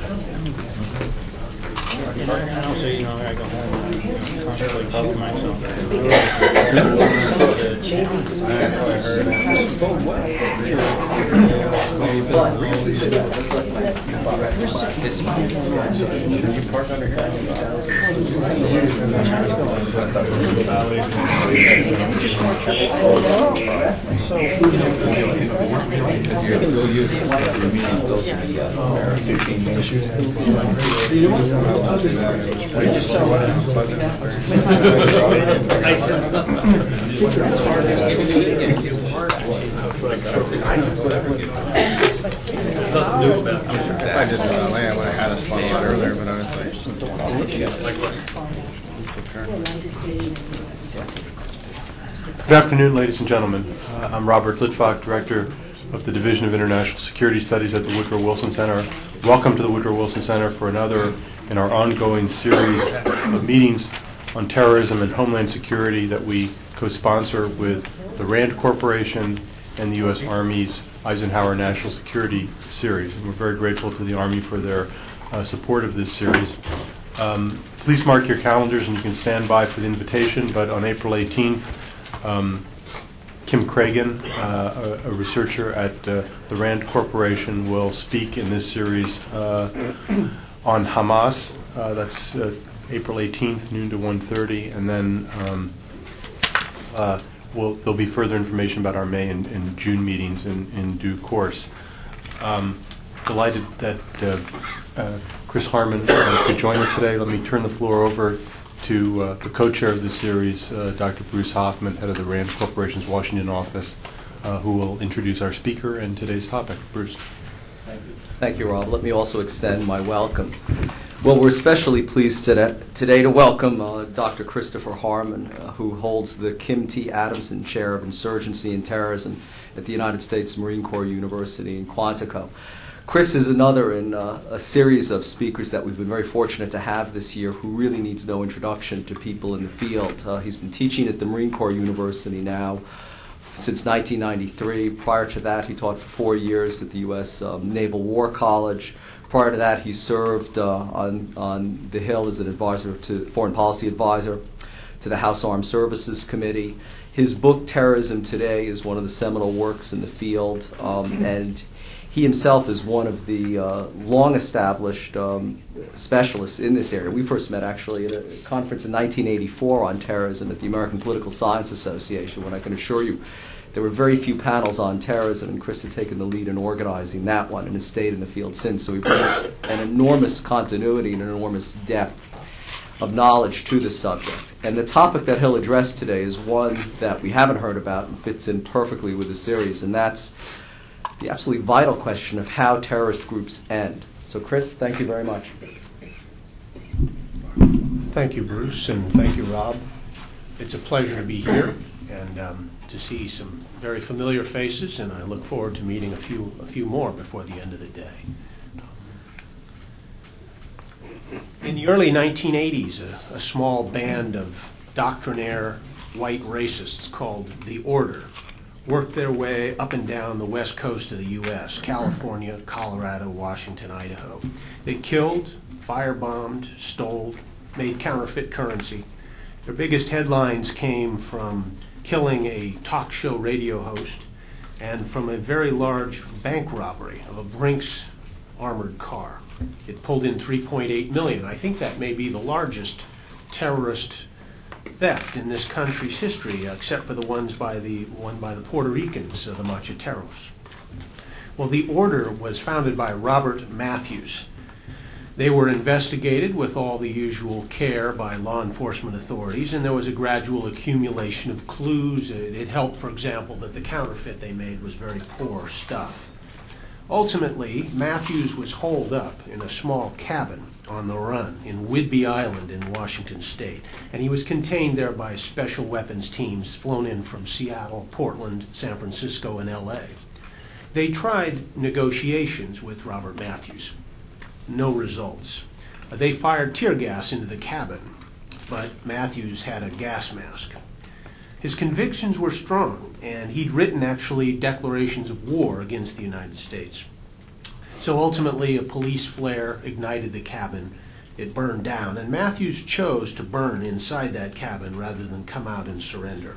I don't say, I go home and constantly poke myself. I did land when I had a spot on earlier, but honestly. Good afternoon, ladies and gentlemen. I'm Robert Litvack, Director of the Division of International Security Studies at the Woodrow Wilson Center. Welcome to the Woodrow Wilson Center for another in our ongoing series of meetings on terrorism and homeland security that we co-sponsor with the RAND Corporation and the U.S. Army's Eisenhower National Security Series. And we're very grateful to the Army for their support of this series. Please mark your calendars and you can stand by for the invitation, but on April 18th, Kim Cragen, a researcher at the RAND Corporation, will speak in this series on Hamas. That's April 18th, noon to 1:30, and then there'll be further information about our May and June meetings in due course. Delighted that Chris Harmon could join us today. Let me turn the floor over to the co-chair of this series, Dr. Bruce Hoffman, head of the RAND Corporation's Washington office, who will introduce our speaker and today's topic. Bruce. Thank you, Rob. Let me also extend my welcome. Well, we're especially pleased today to welcome Dr. Christopher Harmon, who holds the Kim T. Adamson Chair of Insurgency and Terrorism at the United States Marine Corps University in Quantico. Chris is another in a series of speakers that we've been very fortunate to have this year who really needs no introduction to people in the field. He's been teaching at the Marine Corps University now since 1993. Prior to that, he taught for 4 years at the U.S. Naval War College. Prior to that, he served on the Hill as an advisor to foreign policy advisor to the House Armed Services Committee. His book, Terrorism Today, is one of the seminal works in the field, and he himself is one of the long-established specialists in this area. We first met actually at a conference in 1984 on terrorism at the American Political Science Association, when I can assure you there were very few panels on terrorism, and Chris had taken the lead in organizing that one and has stayed in the field since. So he brings an enormous continuity and an enormous depth of knowledge to the subject. And the topic that he'll address today is one that we haven't heard about and fits in perfectly with the series, and that's the absolutely vital question of how terrorist groups end. So Chris, thank you very much. Thank you, Bruce, and thank you, Rob. It's a pleasure to be here and to see some very familiar faces, and I look forward to meeting a few more before the end of the day. In the early 1980s, a small band of doctrinaire white racists called the Order worked their way up and down the west coast of the U.S., California, Colorado, Washington, Idaho. They killed, firebombed, stole, made counterfeit currency. Their biggest headlines came from killing a talk show radio host and from a very large bank robbery of a Brinks armored car. It pulled in $3.8 million. I think that may be the largest terrorist theft in this country's history, except for the one by the Puerto Ricans, the Macheteros. Well, the Order was founded by Robert Matthews. They were investigated with all the usual care by law enforcement authorities, and there was a gradual accumulation of clues. It helped, for example, that the counterfeit they made was very poor stuff. Ultimately, Matthews was holed up in a small cabin on the run in Whidbey Island in Washington State, and he was contained there by special weapons teams flown in from Seattle, Portland, San Francisco, and LA. They tried negotiations with Robert Matthews. No results. They fired tear gas into the cabin, but Matthews had a gas mask. His convictions were strong, and he'd written actually declarations of war against the United States. So ultimately, a police flare ignited the cabin. It burned down, and Matthews chose to burn inside that cabin rather than come out and surrender.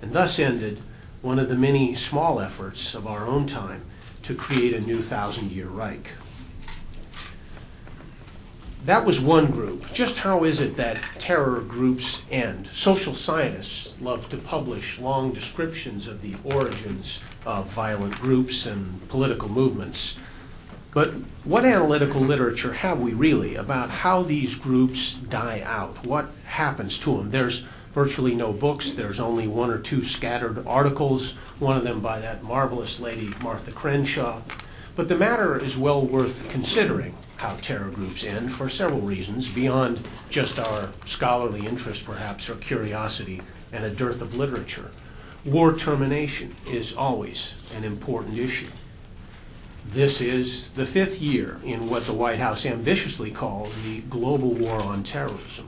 And thus ended one of the many small efforts of our own time to create a new 1,000-year Reich. That was one group. Just how is it that terror groups end? Social scientists love to publish long descriptions of the origins of violent groups and political movements. But what analytical literature have we really about how these groups die out? What happens to them? There's virtually no books. There's only one or two scattered articles, one of them by that marvelous lady, Martha Crenshaw. But the matter is well worth considering, how terror groups end, for several reasons, beyond just our scholarly interest, perhaps, or curiosity and a dearth of literature. War termination is always an important issue. This is the 5th year in what the White House ambitiously calls the global war on terrorism.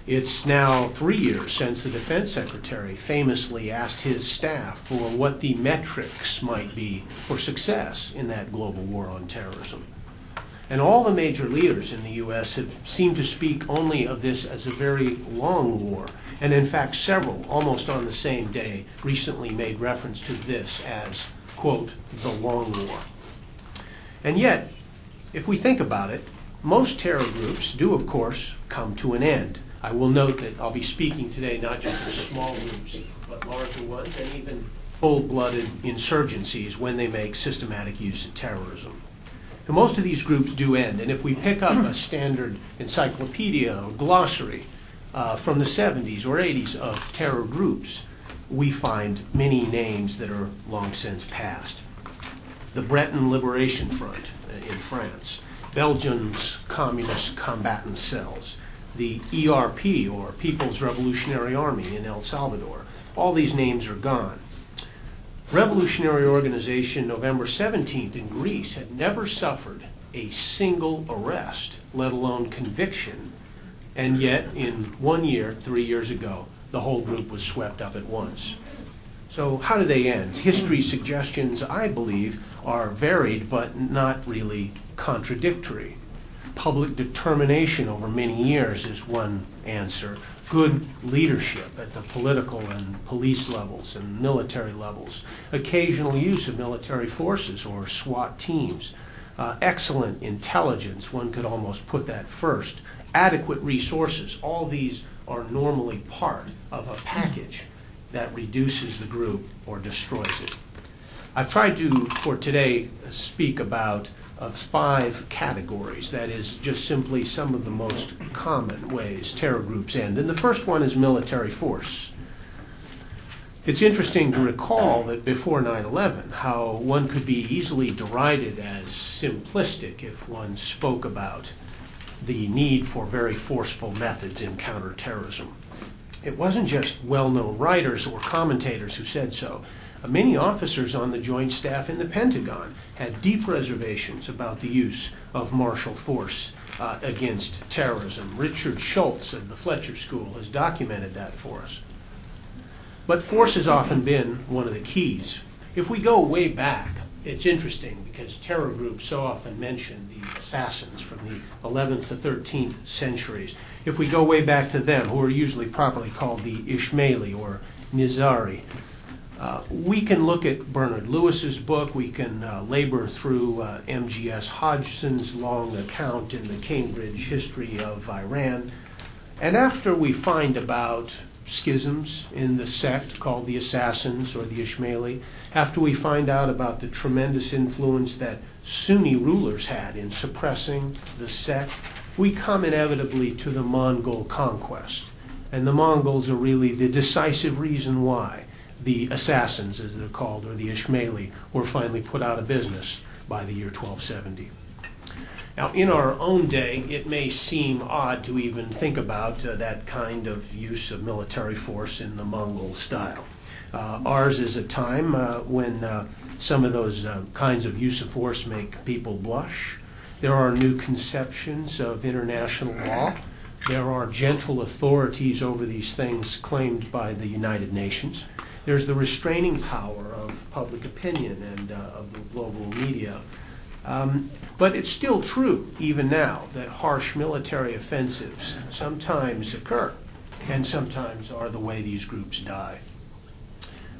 It's now 3 years since the Defense Secretary famously asked his staff for what the metrics might be for success in that global war on terrorism. And all the major leaders in the U.S. have seemed to speak only of this as a very long war. And in fact, several, almost on the same day, recently made reference to this as, quote, the long war. And yet, if we think about it, most terror groups do, of course, come to an end. I will note that I'll be speaking today not just of small groups, but larger ones, and even full-blooded insurgencies when they make systematic use of terrorism. And most of these groups do end, and if we pick up a standard encyclopedia or glossary from the 70s or 80s of terror groups, we find many names that are long since past. The Breton Liberation Front in France, Belgium's Communist Combatant Cells, the ERP, or People's Revolutionary Army in El Salvador. All these names are gone. Revolutionary Organization November 17th in Greece had never suffered a single arrest, let alone conviction, and yet in 1 year, 3 years ago, the whole group was swept up at once. So how do they end? History suggestions, I believe, are varied but not really contradictory. Public determination over many years is one answer. Good leadership at the political and police levels and military levels. Occasional use of military forces or SWAT teams. Excellent intelligence, one could almost put that first. Adequate resources, all these are normally part of a package that reduces the group or destroys it. I've tried to, for today, speak about 5 categories. That is just simply some of the most common ways terror groups end. And the first one is military force. It's interesting to recall that before 9/11, how one could be easily derided as simplistic if one spoke about the need for very forceful methods in counterterrorism. It wasn't just well-known writers or commentators who said so. Many officers on the Joint Staff in the Pentagon had deep reservations about the use of martial force against terrorism. Richard Schultz of the Fletcher School has documented that for us. But force has often been one of the keys. If we go way back, it's interesting because terror groups so often mention the assassins from the 11th to 13th centuries. If we go way back to them, who are usually properly called the Ismaili or Nizari, we can look at Bernard Lewis's book. We can labor through M.G.S. Hodgson's long account in the Cambridge History of Iran. And after we find about schisms in the sect called the Assassins or the Ismaili, after we find out about the tremendous influence that Sunni rulers had in suppressing the sect, we come inevitably to the Mongol conquest. And the Mongols are really the decisive reason why the Assassins, as they're called, or the Ismaili, were finally put out of business by the year 1270. Now, in our own day, it may seem odd to even think about that kind of use of military force in the Mongol style. Ours is a time when some of those kinds of use of force make people blush. There are new conceptions of international law. There are gentle authorities over these things claimed by the United Nations. There's the restraining power of public opinion and of the global media. But it's still true, even now, that harsh military offensives sometimes occur and sometimes are the way these groups die.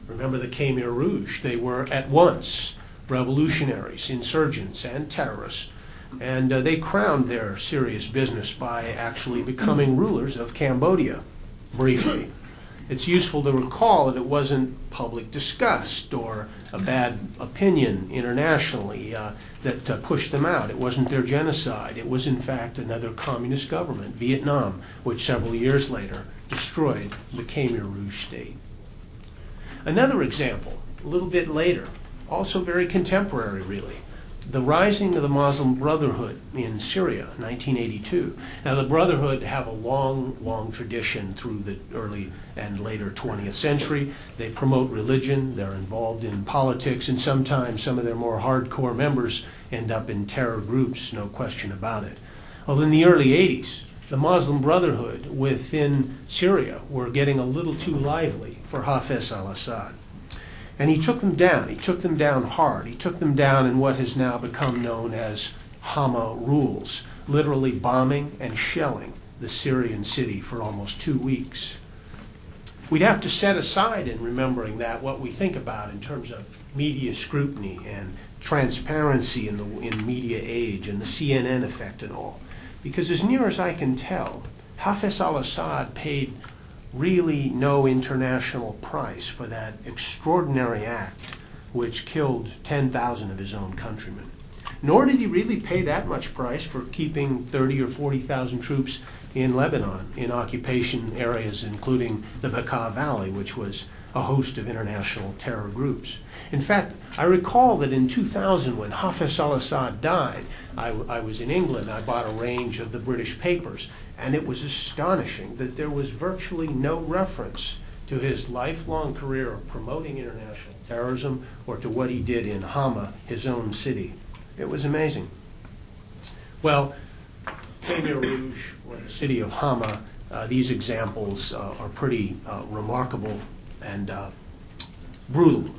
Remember the Khmer Rouge. They were at once revolutionaries, insurgents, and terrorists. And they crowned their serious business by actually becoming rulers of Cambodia, briefly. It's useful to recall that it wasn't public disgust or a bad opinion internationally that pushed them out. It wasn't their genocide. It was, in fact, another communist government, Vietnam, which several years later destroyed the Khmer Rouge state. Another example, a little bit later, also very contemporary, really, the rising of the Muslim Brotherhood in Syria, 1982. Now, the Brotherhood have a long tradition through the early and later 20th century. They promote religion, they're involved in politics, and sometimes some of their more hardcore members end up in terror groups, no question about it. Well, in the early 80s, the Muslim Brotherhood within Syria were getting a little too lively for Hafez al-Assad. And he took them down. He took them down hard. He took them down in what has now become known as Hama rules, literally bombing and shelling the Syrian city for almost 2 weeks. We'd have to set aside in remembering that what we think about in terms of media scrutiny and transparency in media age and the CNN effect and all. Because as near as I can tell, Hafez al-Assad paid really no international price for that extraordinary act which killed 10,000 of his own countrymen. Nor did he really pay that much price for keeping 30 or 40,000 troops in Lebanon in occupation areas, including the Bekaa Valley, which was a host of international terror groups. In fact, I recall that in 2000, when Hafez al-Assad died, I was in England. I bought a range of the British papers, and it was astonishing that there was virtually no reference to his lifelong career of promoting international terrorism or to what he did in Hama, his own city. It was amazing. Well, Khmer Rouge, or the city of Hama, these examples are pretty remarkable and brutal.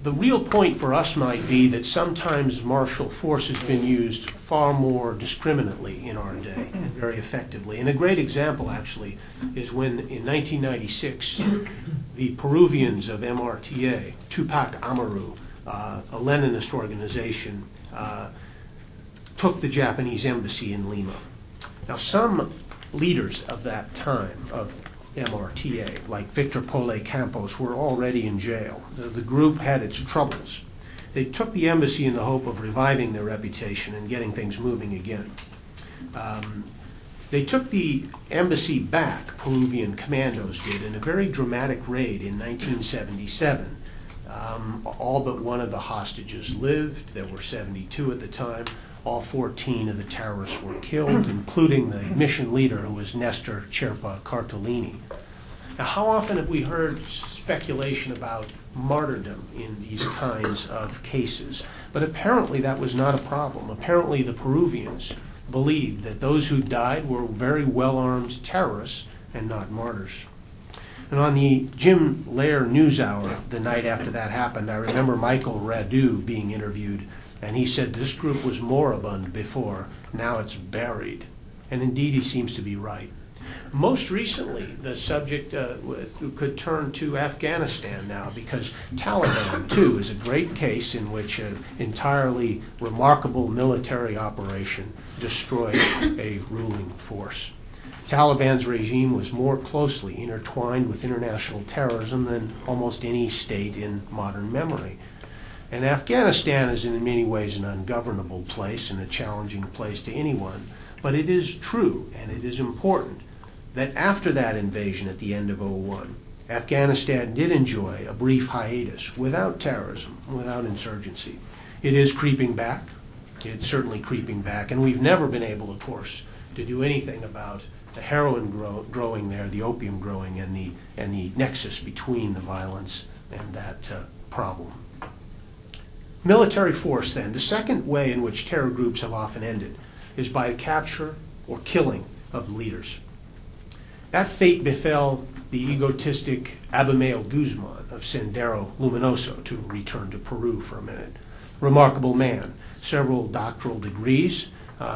The real point for us might be that sometimes martial force has been used far more discriminately in our day, and very effectively. And a great example, actually, is when in 1996, the Peruvians of MRTA, Tupac Amaru, a Leninist organization, took the Japanese embassy in Lima. Now, some leaders of that time, of MRTA, like Victor Pole Campos, were already in jail. The group had its troubles. They took the embassy in the hope of reviving their reputation and getting things moving again. They took the embassy back, Peruvian commandos did, in a very dramatic raid in 1977. All but one of the hostages lived. There were 72 at the time. All 14 of the terrorists were killed, including the mission leader, who was Nestor Cherpa Cartolini. Now, how often have we heard speculation about martyrdom in these kinds of cases? But apparently that was not a problem. Apparently the Peruvians believed that those who died were very well-armed terrorists and not martyrs. And on the Jim Lehrer NewsHour, the night after that happened, I remember Michael Radu being interviewed, and he said this group was moribund before, now it's buried. And indeed, he seems to be right. Most recently, the subject could turn to Afghanistan now, because Taliban, too, is a great case in which an entirely remarkable military operation destroyed a ruling force. Taliban's regime was more closely intertwined with international terrorism than almost any state in modern memory. And Afghanistan is in many ways an ungovernable place and a challenging place to anyone. But it is true, and it is important, that after that invasion at the end of 2001, Afghanistan did enjoy a brief hiatus without terrorism, without insurgency. It is creeping back. It's certainly creeping back. And we've never been able, of course, to do anything about the heroin growing there, the opium growing, and the nexus between the violence and that problem. Military force, then. The second way in which terror groups have often ended is by the capture or killing of leaders. That fate befell the egotistic Abimael Guzman of Sendero Luminoso, to return to Peru for a minute. remarkable man, several doctoral degrees.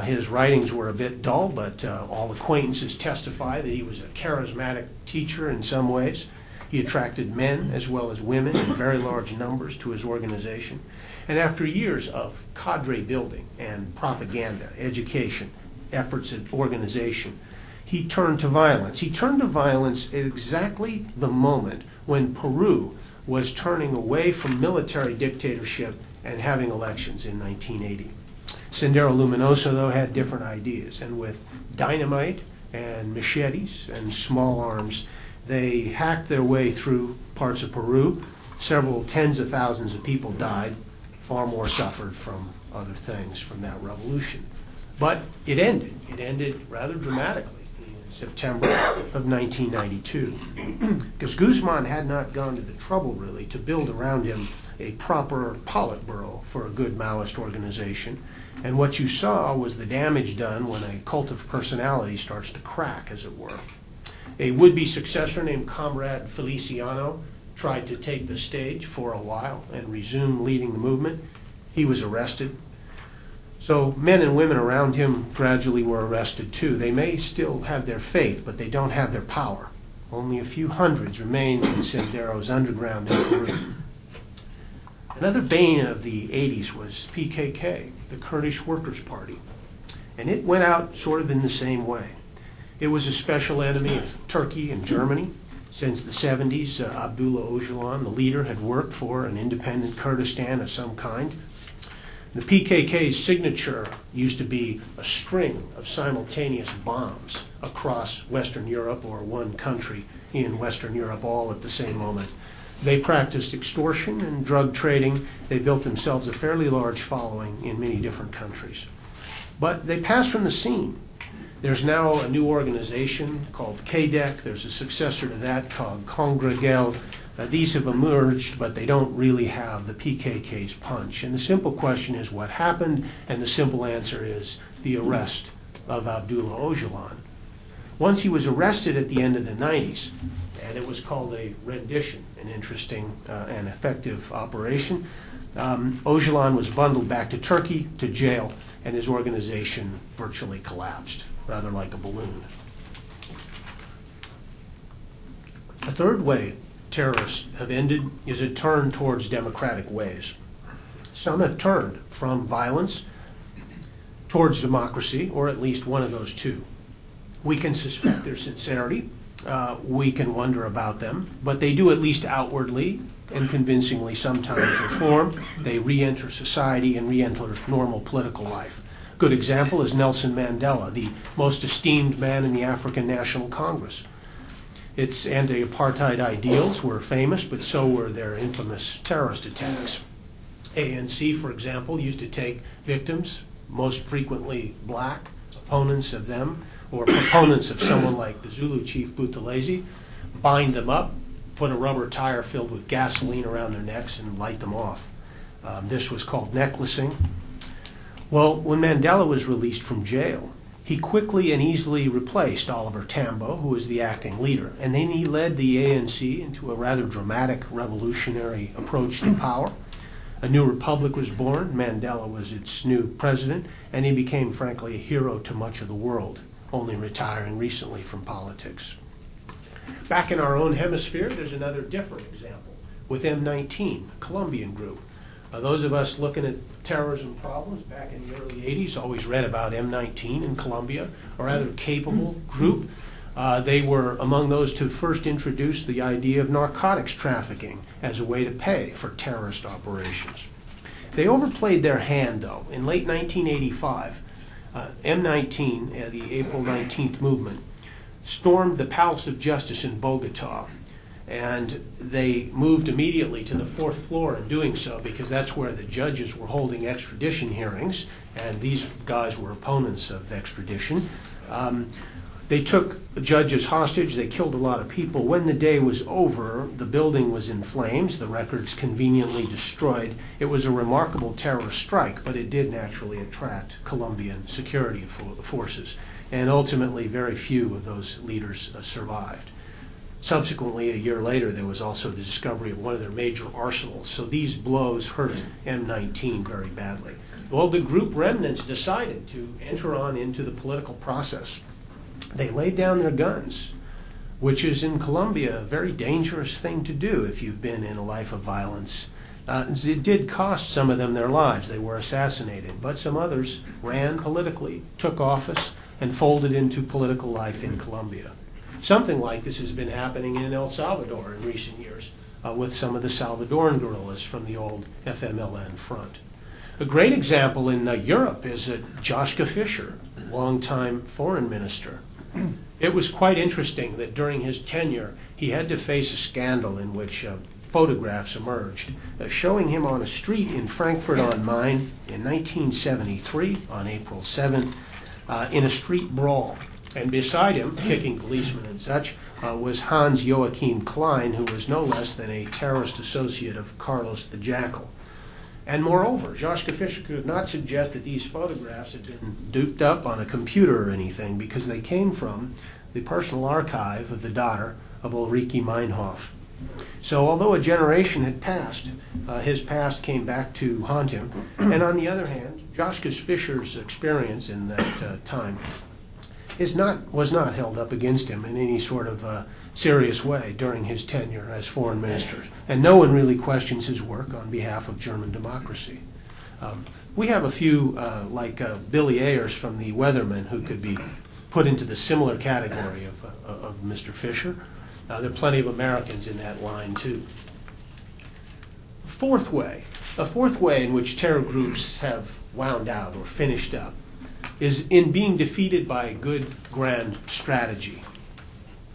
His writings were a bit dull, but all acquaintances testify that he was a charismatic teacher in some ways. He attracted men as well as women in very large numbers to his organization. And after years of cadre building and propaganda, education, efforts at organization, he turned to violence. He turned to violence at exactly the moment when Peru was turning away from military dictatorship and having elections in 1980. Sendero Luminoso, though, had different ideas, and with dynamite and machetes and small arms, they hacked their way through parts of Peru. Several tens of thousands of people died. Far more suffered from other things from that revolution. But it ended. It ended rather dramatically in September of 1992. Because Guzman had not gone to the trouble, really, to build around him a proper Politburo for a good Maoist organization. And what you saw was the damage done when a cult of personality starts to crack, as it were. A would-be successor named Comrade Feliciano tried to take the stage for a while and resume leading the movement. He was arrested. So men and women around him gradually were arrested too. They may still have their faith, but they don't have their power. Only a few hundreds remain in Sendero's underground in Peru. Another bane of the 80s was PKK, the Kurdish Workers' Party. And it went out sort of in the same way. It was a special enemy of Turkey and Germany. Since the 70s, Abdullah Öcalan, the leader, had worked for an independent Kurdistan of some kind. The PKK's signature used to be a string of simultaneous bombs across Western Europe, or one country in Western Europe, all at the same moment. They practiced extortion and drug trading. They built themselves a fairly large following in many different countries. But they passed from the scene. There's now a new organization called Qaeda. There's a successor to that called Congregel. These have emerged, but they don't really have the PKK's punch. And the simple question is what happened, and the simple answer is the arrest of Abdullah Öcalan. Once he was arrested at the end of the 90s, and it was called a rendition, an interesting and effective operation, Öcalan was bundled back to Turkey, to jail, and his organization virtually collapsed, rather like a balloon. A third way terrorists have ended is a turn towards democratic ways. Some have turned from violence towards democracy, or at least one of those two. We can suspect their sincerity. We can wonder about them, but they do at least outwardly and convincingly sometimes reform. They re-enter society and re-enter normal political life. Good example is Nelson Mandela, the most esteemed man in the African National Congress. Its anti-apartheid ideals were famous, but so were their infamous terrorist attacks. ANC, for example, used to take victims, most frequently black, opponents of them, or proponents of someone like the Zulu chief Buthelezi, bind them up, put a rubber tire filled with gasoline around their necks, and light them off. This was called necklacing. Well, when Mandela was released from jail, he quickly and easily replaced Oliver Tambo, who was the acting leader, and then he led the ANC into a rather dramatic revolutionary approach to power. A new republic was born. Mandela was its new president, and he became, frankly, a hero to much of the world, only retiring recently from politics. Back in our own hemisphere, there's another different example with M19, a Colombian group. Those of us looking at terrorism problems back in the early 80s always read about M19 in Colombia, a rather capable group. They were among those to first introduce the idea of narcotics trafficking as a way to pay for terrorist operations. They overplayed their hand, though. In late 1985, M19, the April 19th movement, stormed the Palace of Justice in Bogota, and they moved immediately to the fourth floor in doing so because that's where the judges were holding extradition hearings, and these guys were opponents of extradition. They took judges hostage. They killed a lot of people. When the day was over, the building was in flames, the records conveniently destroyed. It was a remarkable terrorist strike, but it did naturally attract Colombian security forces, and ultimately very few of those leaders survived. Subsequently, a year later, there was also the discovery of one of their major arsenals. So these blows hurt M19 very badly. Well, the group remnants decided to enter on into the political process. They laid down their guns, which is in Colombia a very dangerous thing to do if you've been in a life of violence. It did cost some of them their lives. They were assassinated, but some others ran politically, took office, and folded into political life in Colombia. Something like this has been happening in El Salvador in recent years with some of the Salvadoran guerrillas from the old FMLN front. A great example in Europe is Joschka Fischer, longtime foreign minister. It was quite interesting that during his tenure he had to face a scandal in which photographs emerged showing him on a street in Frankfurt on Main in 1973 on April 7th in a street brawl. And beside him, kicking policemen and such, was Hans Joachim Klein, who was no less than a terrorist associate of Carlos the Jackal. And moreover, Joschka Fischer could not suggest that these photographs had been duped up on a computer or anything, because they came from the personal archive of the daughter of Ulrike Meinhof. So although a generation had passed, his past came back to haunt him. And on the other hand, Joschka Fischer's experience in that time was not held up against him in any sort of serious way during his tenure as foreign minister. And no one really questions his work on behalf of German democracy. We have a few, like Billy Ayers from the Weathermen, who could be put into the similar category of Mr. Fischer. There are plenty of Americans in that line, too. A fourth way in which terror groups have wound out or finished up is in being defeated by good grand strategy.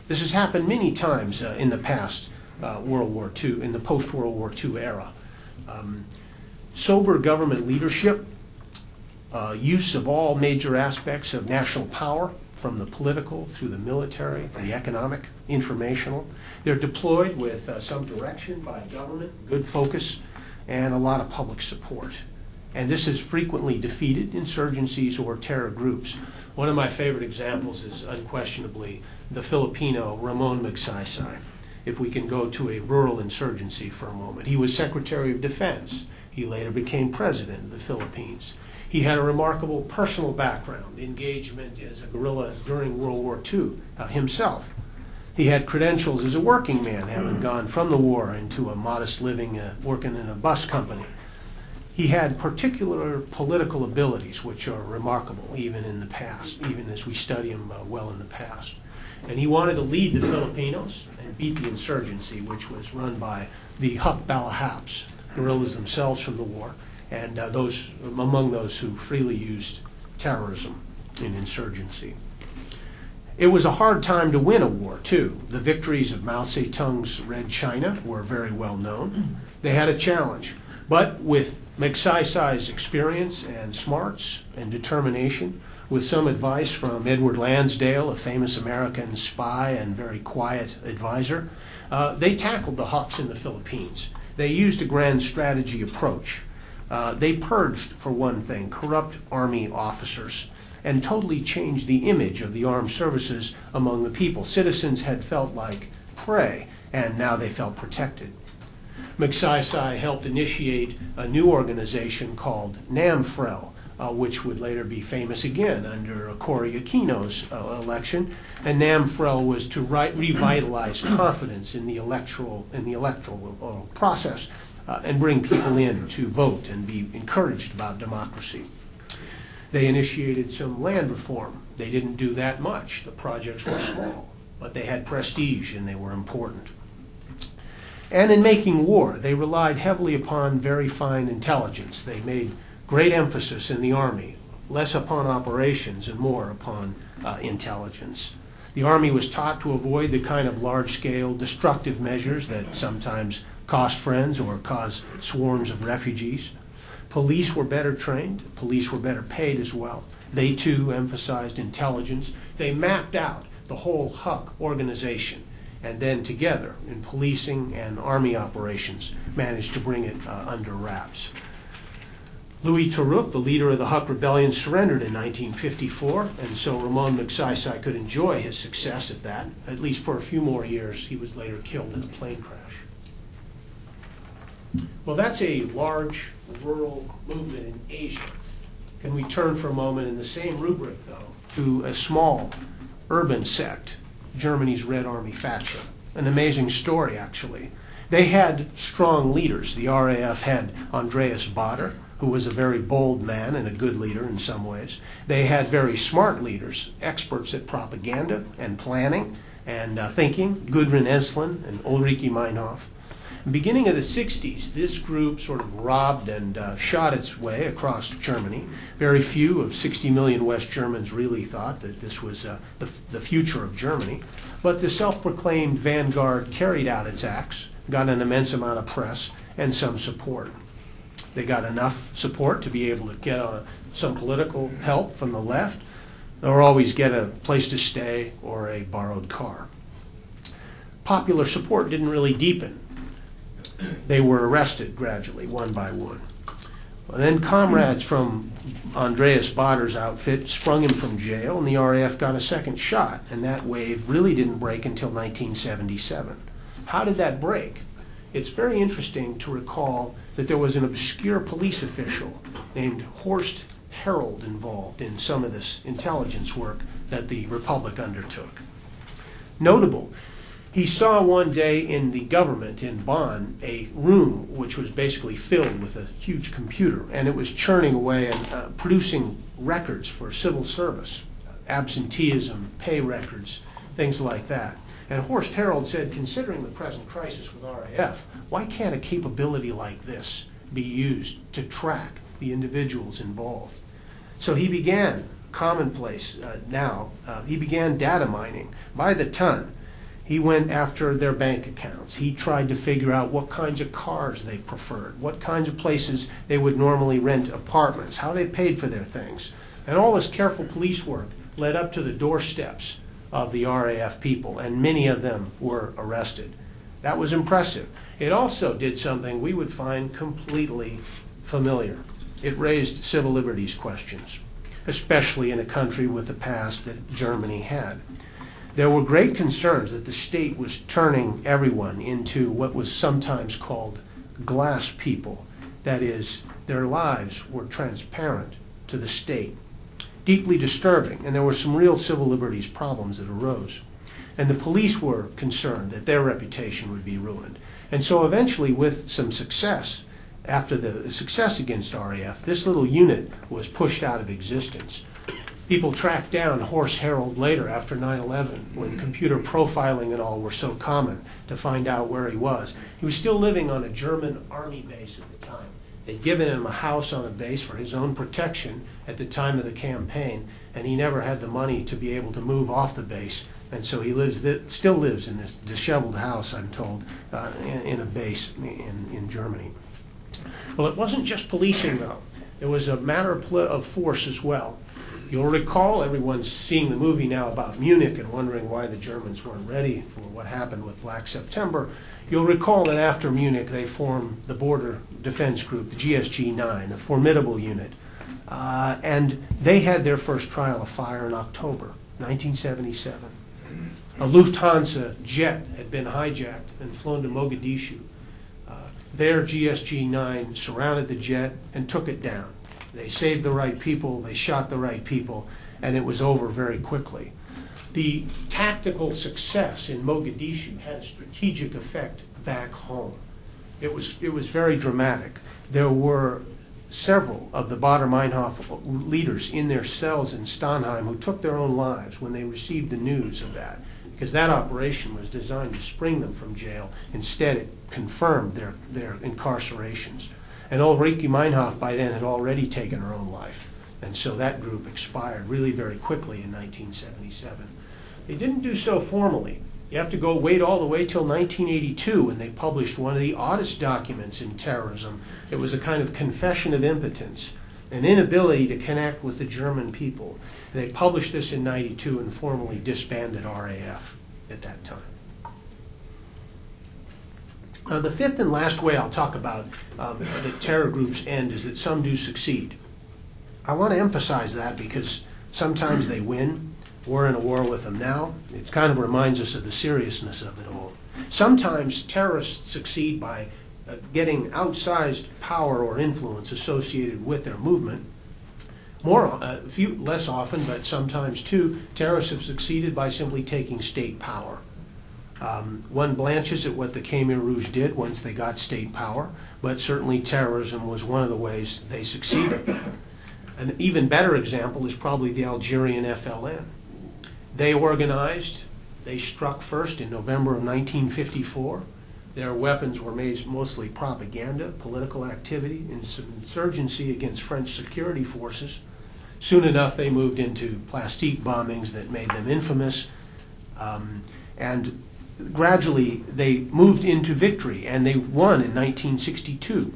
This has happened many times in the past World War II, in the post-World War II era. Sober government leadership, use of all major aspects of national power, from the political through the military, the economic, informational. They're deployed with some direction by government, good focus, and a lot of public support. And this has frequently defeated insurgencies or terror groups. One of my favorite examples is unquestionably the Filipino Ramon Magsaysay. If we can go to a rural insurgency for a moment. He was Secretary of Defense. He later became president of the Philippines. He had a remarkable personal background, engagement as a guerrilla during World War II himself. He had credentials as a working man, having gone from the war into a modest living, working in a bus company. He had particular political abilities which are remarkable even in the past, even as we study him well in the past. And he wanted to lead the Filipinos and beat the insurgency, which was run by the Huk Balahaps, guerrillas themselves from the war, and among those who freely used terrorism in insurgency. It was a hard time to win a war, too. The victories of Mao Zedong's Red China were very well known. They had a challenge. But with Magsaysay's experience and smarts and determination, with some advice from Edward Lansdale, a famous American spy and very quiet advisor, they tackled the Huks in the Philippines. They used a grand strategy approach. They purged, for one thing, corrupt army officers and totally changed the image of the armed services among the people. Citizens had felt like prey, and now they felt protected. Magsaysay helped initiate a new organization called NAMFREL, which would later be famous again under Cory Aquino's election. And NAMFREL was to revitalize confidence in the electoral process and bring people in to vote and be encouraged about democracy. They initiated some land reform. They didn't do that much. The projects were small, but they had prestige and they were important. And in making war, they relied heavily upon very fine intelligence. They made great emphasis in the Army, less upon operations and more upon intelligence. The Army was taught to avoid the kind of large-scale destructive measures that sometimes cost friends or cause swarms of refugees. Police were better trained. Police were better paid as well. They, too, emphasized intelligence. They mapped out the whole Huk organization, and then together, in policing and Army operations, managed to bring it under wraps. Louis Turuk, the leader of the Huck Rebellion, surrendered in 1954, and so Ramon Magsaysay could enjoy his success at that, at least for a few more years. He was later killed in a plane crash. Well, that's a large rural movement in Asia. Can we turn for a moment in the same rubric, though, to a small urban sect, Germany's Red Army faction? An amazing story, actually. They had strong leaders. The RAF had Andreas Baader, who was a very bold man and a good leader in some ways. They had very smart leaders, experts at propaganda and planning and thinking, Gudrun Ensslin and Ulrike Meinhof. Beginning of the 60s, this group sort of robbed and shot its way across Germany. Very few of 60 million West Germans really thought that this was the future of Germany. But the self-proclaimed vanguard carried out its acts, got an immense amount of press and some support. They got enough support to be able to get some political help from the left, or always get a place to stay or a borrowed car. Popular support didn't really deepen. They were arrested gradually, one by one. And then comrades from Andreas Baader's outfit sprung him from jail, and the RAF got a second shot, and that wave really didn't break until 1977. How did that break? It's very interesting to recall that there was an obscure police official named Horst Herold involved in some of this intelligence work that the Republic undertook. Notable, he saw one day in the government in Bonn a room which was basically filled with a huge computer, and it was churning away and producing records for civil service, absenteeism, pay records, things like that. And Horst Herold said, considering the present crisis with RAF, why can't a capability like this be used to track the individuals involved? So he began, commonplace now, he began data mining by the ton. He went after their bank accounts. He tried to figure out what kinds of cars they preferred, what kinds of places they would normally rent apartments, how they paid for their things. And all this careful police work led up to the doorsteps of the RAF people, and many of them were arrested. That was impressive. It also did something we would find completely familiar. It raised civil liberties questions, especially in a country with the past that Germany had. There were great concerns that the state was turning everyone into what was sometimes called glass people. That is, their lives were transparent to the state. Deeply disturbing, and there were some real civil liberties problems that arose. And the police were concerned that their reputation would be ruined. And so eventually, with some success, after the success against RAF, this little unit was pushed out of existence. People tracked down Horst Herold later after 9/11, when computer profiling and all were so common, to find out where he was. He was still living on a German army base at the time. They'd given him a house on a base for his own protection at the time of the campaign, and he never had the money to be able to move off the base. And so he still lives in this disheveled house, I'm told, in a base in Germany. Well, it wasn't just policing, though. It was a matter of force as well. You'll recall, everyone's seeing the movie now about Munich and wondering why the Germans weren't ready for what happened with Black September. You'll recall that after Munich, they formed the Border Defense Group, the GSG-9, a formidable unit. And they had their first trial of fire in October 1977. A Lufthansa jet had been hijacked and flown to Mogadishu. Their GSG-9 surrounded the jet and took it down. They saved the right people, they shot the right people, and it was over very quickly. The tactical success in Mogadishu had a strategic effect back home. It was very dramatic. There were several of the Baader-Meinhof leaders in their cells in Staunheim who took their own lives when they received the news of that, because that operation was designed to spring them from jail. Instead, it confirmed their incarcerations. And Ulrike Meinhof by then had already taken her own life. And so that group expired really very quickly in 1977. They didn't do so formally. You have to wait all the way till 1982 when they published one of the oddest documents in terrorism. It was a kind of confession of impotence, an inability to connect with the German people. And they published this in 92 and formally disbanded RAF at that time. The fifth and last way I'll talk about that terror groups end is that some do succeed. I want to emphasize that because sometimes they win. We're in a war with them now. It kind of reminds us of the seriousness of it all. Sometimes terrorists succeed by getting outsized power or influence associated with their movement. Less often, but sometimes too, terrorists have succeeded by simply taking state power. One blanches at what the Khmer Rouge did once they got state power, but certainly terrorism was one of the ways they succeeded. An even better example is probably the Algerian FLN. They organized, they struck first in November of 1954. Their weapons were mostly propaganda, political activity, and insurgency against French security forces. Soon enough, they moved into plastique bombings that made them infamous. And gradually, they moved into victory, and they won in 1962.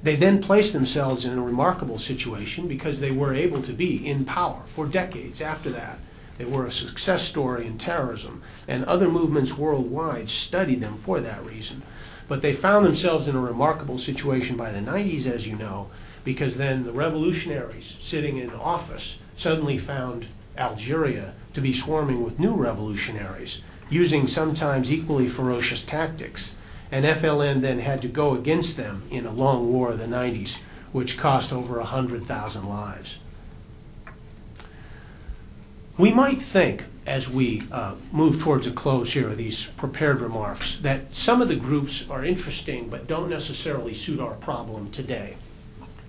They then placed themselves in a remarkable situation because they were able to be in power for decades after that. They were a success story in terrorism, and other movements worldwide studied them for that reason. But they found themselves in a remarkable situation by the 90s, as you know, because then the revolutionaries sitting in office suddenly found Algeria to be swarming with new revolutionaries, using sometimes equally ferocious tactics. And FLN then had to go against them in a long war of the 90s, which cost over 100,000 lives. We might think, as we move towards a close here of these prepared remarks, that some of the groups are interesting but don't necessarily suit our problem today.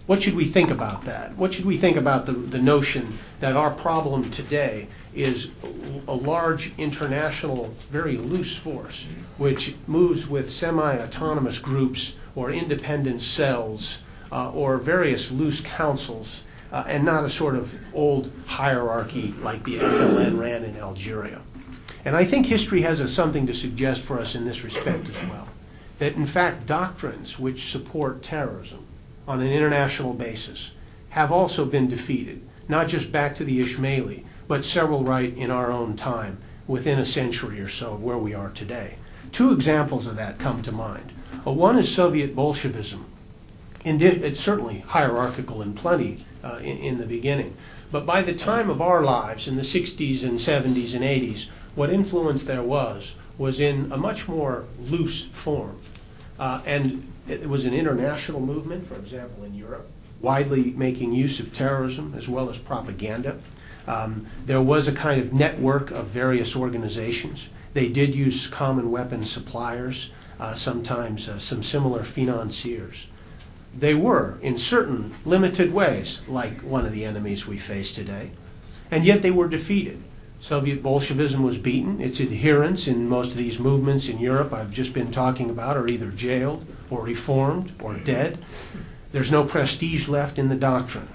What should we think about that? What should we think about the notion that our problem today is a large international, very loose force, which moves with semi-autonomous groups or independent cells or various loose councils, and not a sort of old hierarchy like the FLN ran in Algeria. And I think history has something to suggest for us in this respect as well, that in fact doctrines which support terrorism on an international basis have also been defeated, not just back to the Ismaili, but several right in our own time, within a century or so of where we are today. Two examples of that come to mind. One is Soviet Bolshevism. It's certainly hierarchical in plenty in the beginning, but by the time of our lives, in the 60s and 70s and 80s, what influence there was in a much more loose form. And it was an international movement, for example, in Europe, widely making use of terrorism as well as propaganda. There was a kind of network of various organizations. They did use common weapons suppliers, sometimes some similar financiers. They were, in certain limited ways, like one of the enemies we face today, and yet they were defeated. Soviet Bolshevism was beaten. Its adherents in most of these movements in Europe I've just been talking about are either jailed or reformed or dead. There's no prestige left in the doctrine.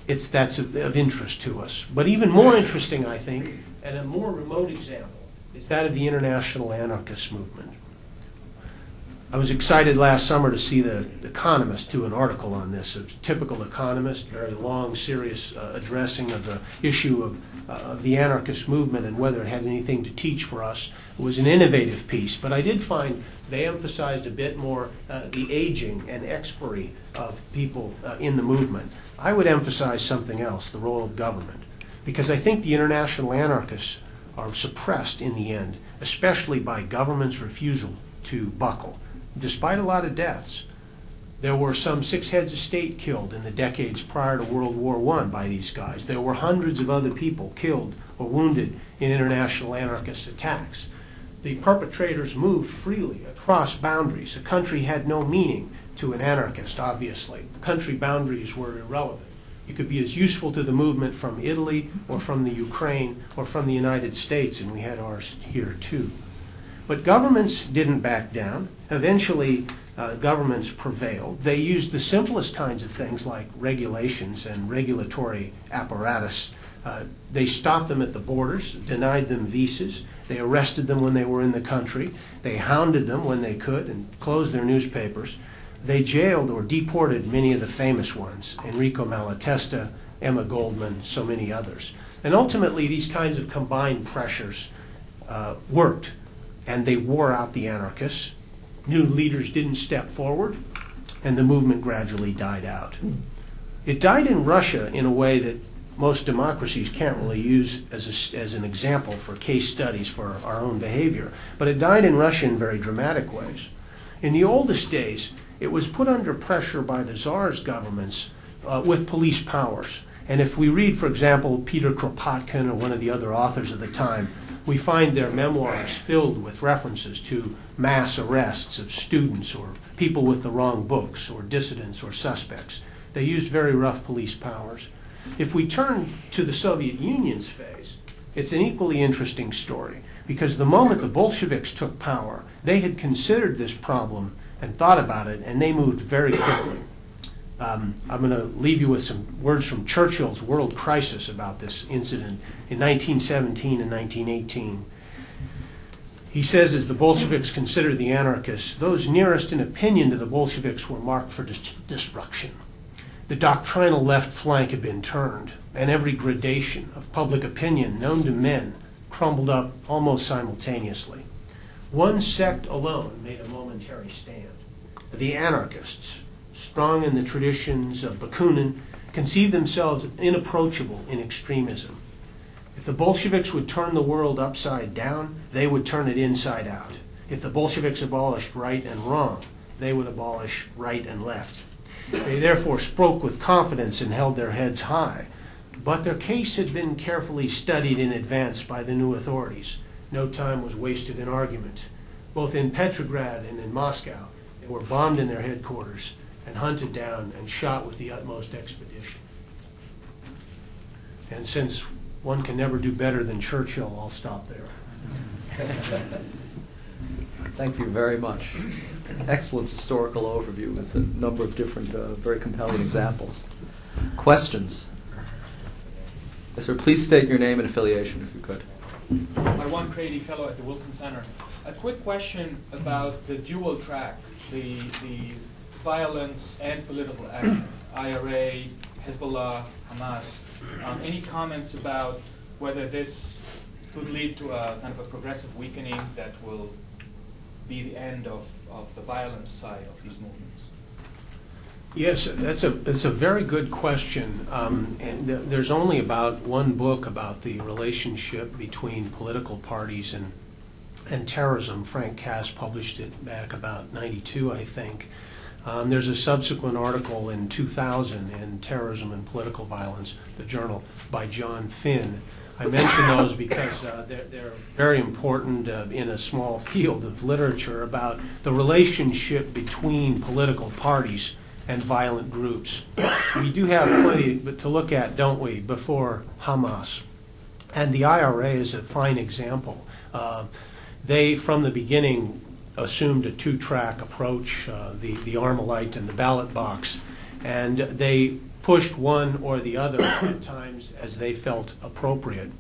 That's of interest to us. But even more interesting, I think, and a more remote example, is that of the international anarchist movement. I was excited last summer to see The Economist do an article on this, a typical economist, very long, serious addressing of the issue of the anarchist movement and whether it had anything to teach for us. It was an innovative piece, but I did find they emphasized a bit more the aging and expiry of people in the movement. I would emphasize something else, the role of government, because I think the international anarchists are suppressed in the end, especially by government's refusal to buckle. Despite a lot of deaths, there were some 6 heads of state killed in the decades prior to World War I by these guys. There were hundreds of other people killed or wounded in international anarchist attacks. The perpetrators moved freely across boundaries. A country had no meaning to an anarchist, obviously. Country boundaries were irrelevant. You could be as useful to the movement from Italy or from the Ukraine or from the United States, and we had ours here too. But governments didn't back down. Eventually, governments prevailed. They used the simplest kinds of things like regulations and regulatory apparatus. They stopped them at the borders, denied them visas. They arrested them when they were in the country. They hounded them when they could and closed their newspapers. They jailed or deported many of the famous ones, Enrico Malatesta, Emma Goldman, so many others. And ultimately, these kinds of combined pressures worked. and they wore out the anarchists. New leaders didn't step forward, and the movement gradually died out. It died in Russia in a way that most democracies can't really use as an example for case studies for our own behavior. But it died in Russia in very dramatic ways. In the oldest days, it was put under pressure by the Tsar's governments with police powers. And if we read, for example, Peter Kropotkin or one of the other authors of the time, we find their memoirs filled with references to mass arrests of students or people with the wrong books or dissidents or suspects. They used very rough police powers. If we turn to the Soviet Union's phase, it's an equally interesting story, because the moment the Bolsheviks took power, they had considered this problem and thought about it, and they moved very quickly. I'm going to leave you with some words from Churchill's World Crisis about this incident in 1917 and 1918. He says, as the Bolsheviks considered the anarchists, those nearest in opinion to the Bolsheviks were marked for destruction. The doctrinal left flank had been turned, and every gradation of public opinion known to men crumbled up almost simultaneously. One sect alone made a momentary stand. The anarchists, strong in the traditions of Bakunin, conceived themselves inapproachable in extremism. If the Bolsheviks would turn the world upside down, they would turn it inside out. If the Bolsheviks abolished right and wrong, they would abolish right and left. They therefore spoke with confidence and held their heads high. But their case had been carefully studied in advance by the new authorities. No time was wasted in argument. Both in Petrograd and in Moscow, they were bombed in their headquarters and hunted down and shot with the utmost expedition. And since one can never do better than Churchill, I'll stop there. Thank you very much. Excellent historical overview with a number of different, very compelling examples. Questions? Yes, sir. Please state your name and affiliation, if you could. Marwan Crady, fellow at the Wilson Center. A quick question about the dual track, the violence and political action, IRA, Hezbollah, Hamas. Any comments about whether this could lead to a kind of a progressive weakening that will be the end of the violence side of these movements? Yes, that's a very good question. And there's only about one book about the relationship between political parties and terrorism. Frank Cass published it back about '92, I think. There's a subsequent article in 2000 in Terrorism and Political Violence, the journal, by John Finn. I mention those because they're very important in a small field of literature about the relationship between political parties and violent groups. We do have plenty to look at, don't we, before Hamas. And the IRA is a fine example. They, from the beginning, assumed a two-track approach, the Armalite and the ballot box, and they pushed one or the other at times as they felt appropriate.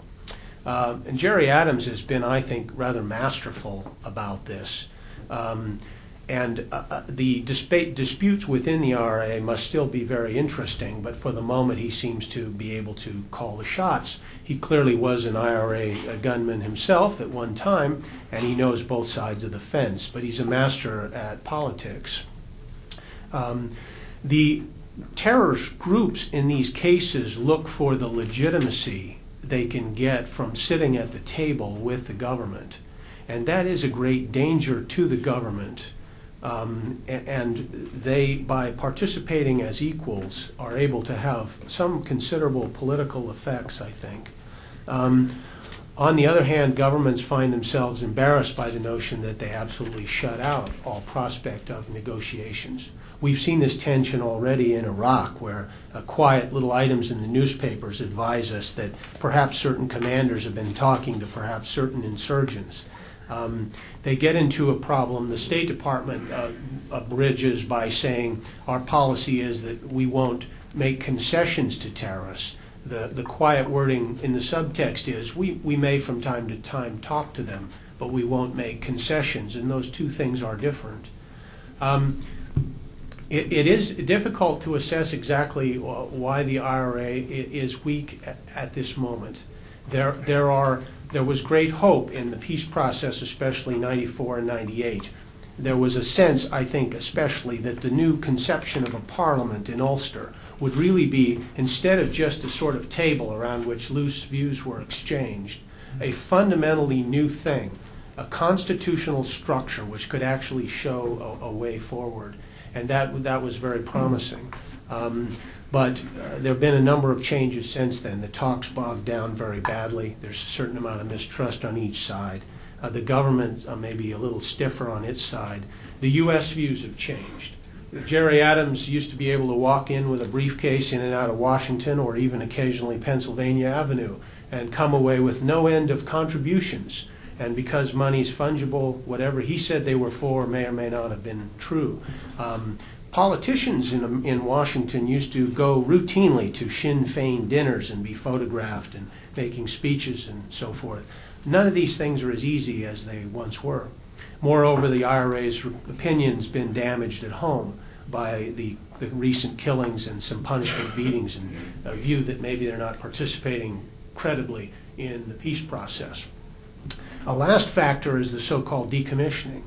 And Jerry Adams has been, I think, rather masterful about this. The disputes within the IRA must still be very interesting, but for the moment he seems to be able to call the shots. He clearly was an IRA gunman himself at one time, and he knows both sides of the fence, but he's a master at politics. The terrorist groups in these cases look for the legitimacy they can get from sitting at the table with the government, and that is a great danger to the government. And they, by participating as equals, are able to have some considerable political effects, I think. On the other hand, governments find themselves embarrassed by the notion that they absolutely shut out all prospect of negotiations. We've seen this tension already in Iraq, where quiet little items in the newspapers advise us that perhaps certain commanders have been talking to perhaps certain insurgents. They get into a problem. The State Department abridges by saying our policy is that we won't make concessions to terrorists. The quiet wording in the subtext is we may from time to time talk to them, but we won't make concessions, and those two things are different. It is difficult to assess exactly why the IRA is weak at this moment. There are there was great hope in the peace process, especially 94 and 98. There was a sense, I think especially, that the new conception of a parliament in Ulster would really be, instead of just a sort of table around which loose views were exchanged, a fundamentally new thing, a constitutional structure which could actually show a way forward. And that was very promising. But there have been a number of changes since then. The talks bogged down very badly. There's a certain amount of mistrust on each side. The government may be a little stiffer on its side. The U.S. views have changed. Jerry Adams used to be able to walk in with a briefcase in and out of Washington or even occasionally Pennsylvania Avenue and come away with no end of contributions. And because money's fungible, whatever he said they were for may or may not have been true. Politicians in Washington used to go routinely to Sinn Féin dinners and be photographed and making speeches and so forth. None of these things are as easy as they once were. Moreover, the IRA's opinion's been damaged at home by the recent killings and some punishment beatings and a view that maybe they're not participating credibly in the peace process. A last factor is the so-called decommissioning.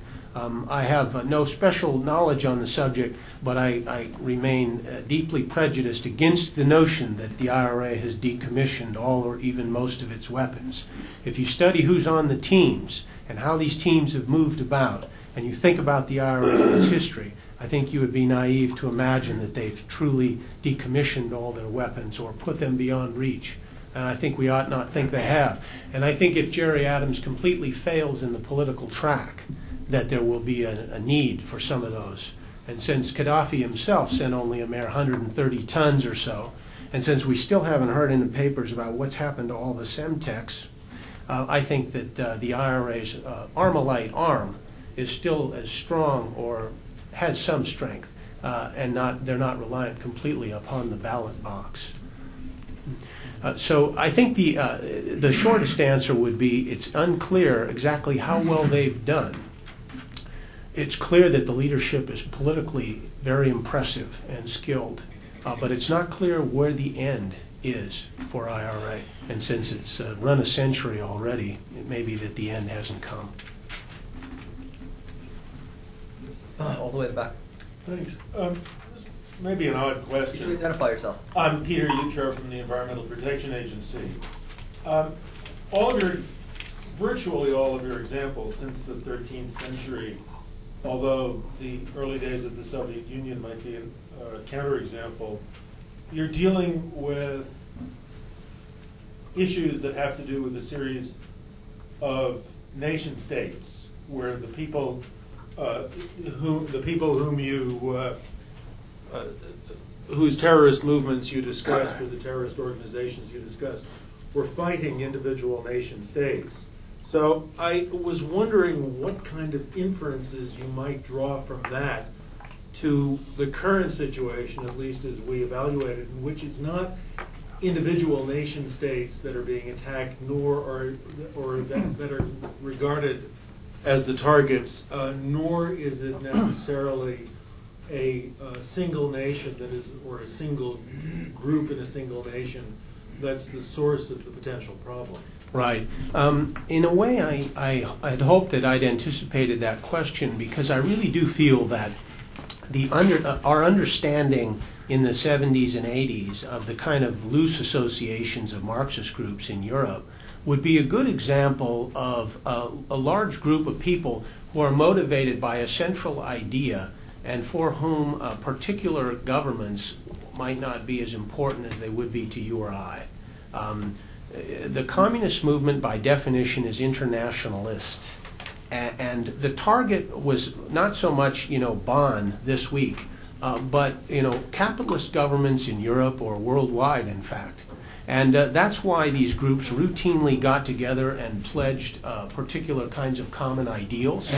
I have no special knowledge on the subject, but I remain deeply prejudiced against the notion that the IRA has decommissioned all or even most of its weapons. If you study who's on the teams and how these teams have moved about, and you think about the IRA and its history, I think you would be naive to imagine that they've truly decommissioned all their weapons or put them beyond reach. And I think we ought not think they have. And I think if Jerry Adams completely fails in the political track, that there will be a need for some of those. And since Gaddafi himself sent only a mere 130 tons or so, and since we still haven't heard in the papers about what's happened to all the Semtex, I think that the IRA's Armalite arm is still as strong or has some strength, and they're not reliant completely upon the ballot box. So I think the shortest answer would be it's unclear exactly how well they've done. It's clear that the leadership is politically very impressive and skilled, but it's not clear where the end is for IRA. And since it's run a century already, it may be that the end hasn't come. All the way to the back. Thanks. This may be an odd Could you question. identify yourself? I'm Peter Utro from the Environmental Protection Agency. Virtually all of your examples since the 13th century, although the early days of the Soviet Union might be a counterexample, you're dealing with issues that have to do with a series of nation states, where the people whose terrorist movements you discussed, or the terrorist organizations you discussed, were fighting individual nation states. So I was wondering what kind of inferences you might draw from that to the current situation, at least as we evaluate it, in which it's not individual nation states that are being attacked, nor that are regarded as the targets, nor is it necessarily a single nation that is, or a single group in a single nation that's the source of the potential problem. Right. In a way, I had hoped that I'd anticipated that question, because I really do feel that our understanding in the 70s and 80s of the kind of loose associations of Marxist groups in Europe would be a good example of a large group of people who are motivated by a central idea and for whom particular governments might not be as important as they would be to you or I. The communist movement, by definition, is internationalist, and the target was not so much, Bonn this week, but capitalist governments in Europe or worldwide, in fact. And that's why these groups routinely got together and pledged particular kinds of common ideals.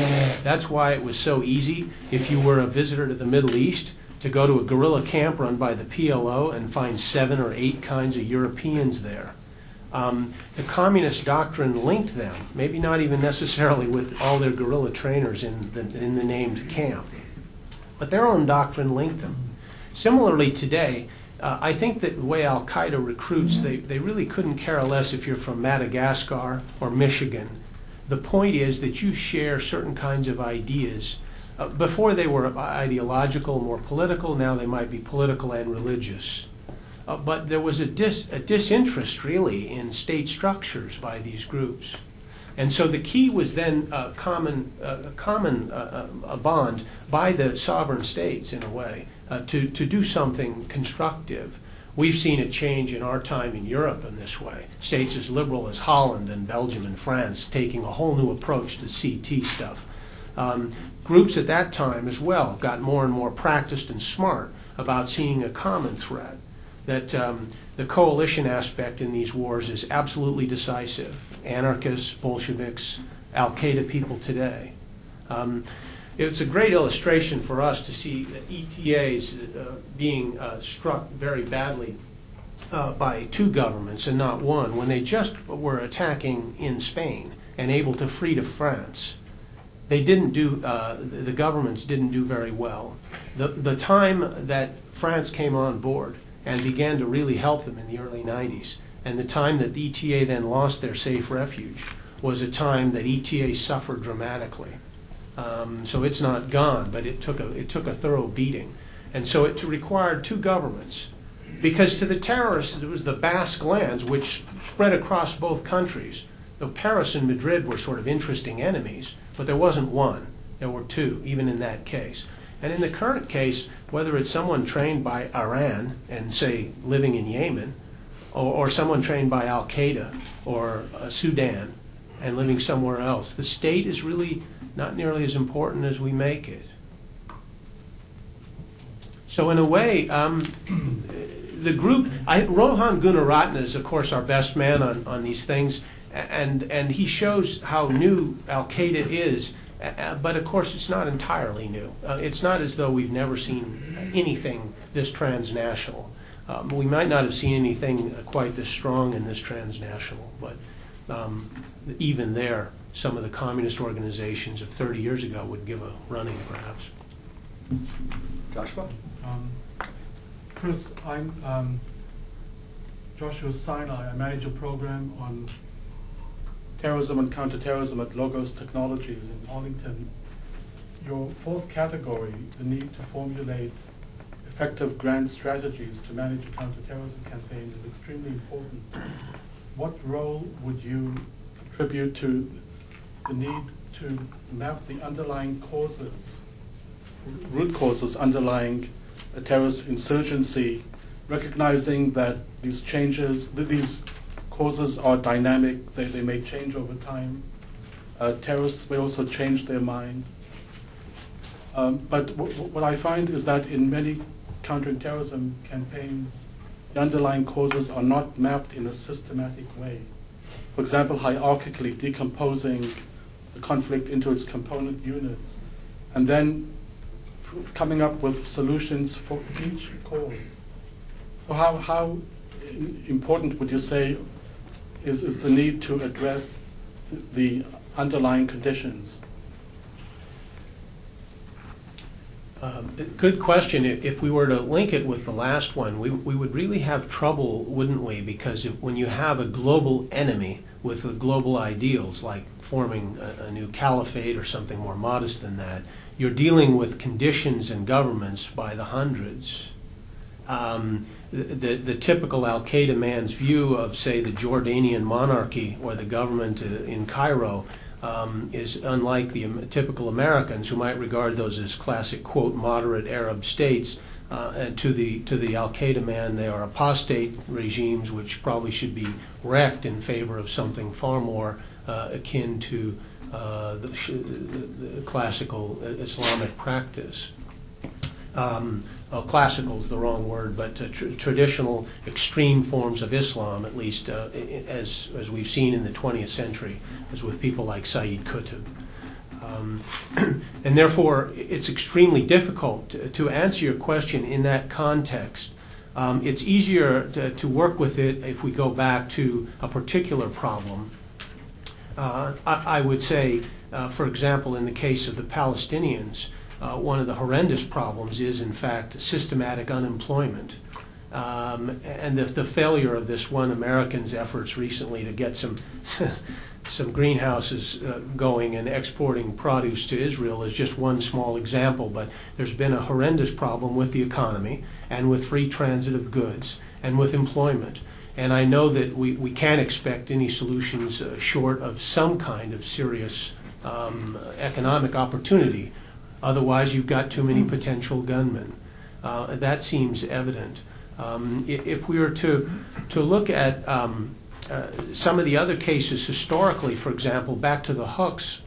That's why it was so easy, if you were a visitor to the Middle East, to go to a guerrilla camp run by the PLO and find 7 or 8 kinds of Europeans there. The communist doctrine linked them, maybe not even necessarily with all their guerrilla trainers in the named camp, but their own doctrine linked them. Similarly today, I think that the way Al-Qaeda recruits, they really couldn't care less if you're from Madagascar or Michigan. The point is that you share certain kinds of ideas. Before they were ideological, more political, now they might be political and religious. But there was a disinterest, really, in state structures by these groups. And so the key was then a common bond by the sovereign states, in a way, to do something constructive. We've seen a change in our time in Europe in this way. States as liberal as Holland and Belgium and France taking a whole new approach to CT stuff. Groups at that time as well got more and more practiced and smart about seeing a common threat. That the coalition aspect in these wars is absolutely decisive. Anarchists, Bolsheviks, Al-Qaeda people today. It's a great illustration for us to see ETAs being struck very badly by two governments and not one, when they just were attacking in Spain and able to free to France. They didn't do, the governments didn't do very well. The time that France came on board and began to really help them in the early 90s, and the time that the ETA then lost their safe refuge, was a time that ETA suffered dramatically. So it's not gone, but it took a thorough beating. And so it required two governments, because to the terrorists it was the Basque lands, which spread across both countries. Though Paris and Madrid were sort of interesting enemies, but there wasn't one. There were two, even in that case. And in the current case, whether it's someone trained by Iran and, say, living in Yemen, or someone trained by Al-Qaeda or Sudan and living somewhere else, the state is really not nearly as important as we make it. So in a way, the group, Rohan Gunaratne is, of course, our best man on these things, and he shows how new Al-Qaeda is. But of course, it's not entirely new. It's not as though we've never seen anything this transnational. We might not have seen anything quite this strong and this transnational, but even there, some of the communist organizations of 30 years ago would give a running, perhaps. Joshua? Chris, I'm Joshua Sinai. I manage a program on terrorism and counterterrorism at Logos Technologies in Arlington. Your fourth category, the need to formulate effective grand strategies to manage a counterterrorism campaign, is extremely important. What role would you attribute to the need to map the underlying causes, root causes underlying a terrorist insurgency, recognizing that these changes, these causes are dynamic, they may change over time. Terrorists may also change their mind. But what I find is that in many countering terrorism campaigns, the underlying causes are not mapped in a systematic way. For example, hierarchically decomposing the conflict into its component units, and then coming up with solutions for each cause. So how important would you say is the need to address the underlying conditions? Good question. If we were to link it with the last one, we would really have trouble, wouldn't we? Because when you have a global enemy with global ideals, like forming a new caliphate or something more modest than that, you're dealing with conditions and governments by the hundreds. The typical Al-Qaeda man's view of, say, the Jordanian monarchy or the government in Cairo is unlike the typical Americans, who might regard those as classic, quote, moderate Arab states. To the Al-Qaeda man, they are apostate regimes which probably should be wrecked in favor of something far more akin to the classical Islamic practice. Classical is the wrong word, but traditional extreme forms of Islam, at least as we've seen in the 20th century, as with people like Sayyid Qutb. And therefore, it's extremely difficult to answer your question in that context. It's easier to work with it if we go back to a particular problem. I would say, for example, in the case of the Palestinians, one of the horrendous problems is, in fact, systematic unemployment. and the failure of this one American's efforts recently to get some some greenhouses going and exporting produce to Israel is just one small example, but there's been a horrendous problem with the economy and with free transit of goods and with employment. And I know that we can't expect any solutions short of some kind of serious economic opportunity. Otherwise, you've got too many potential gunmen. That seems evident. If we were to look at some of the other cases historically, for example, back to the hooks,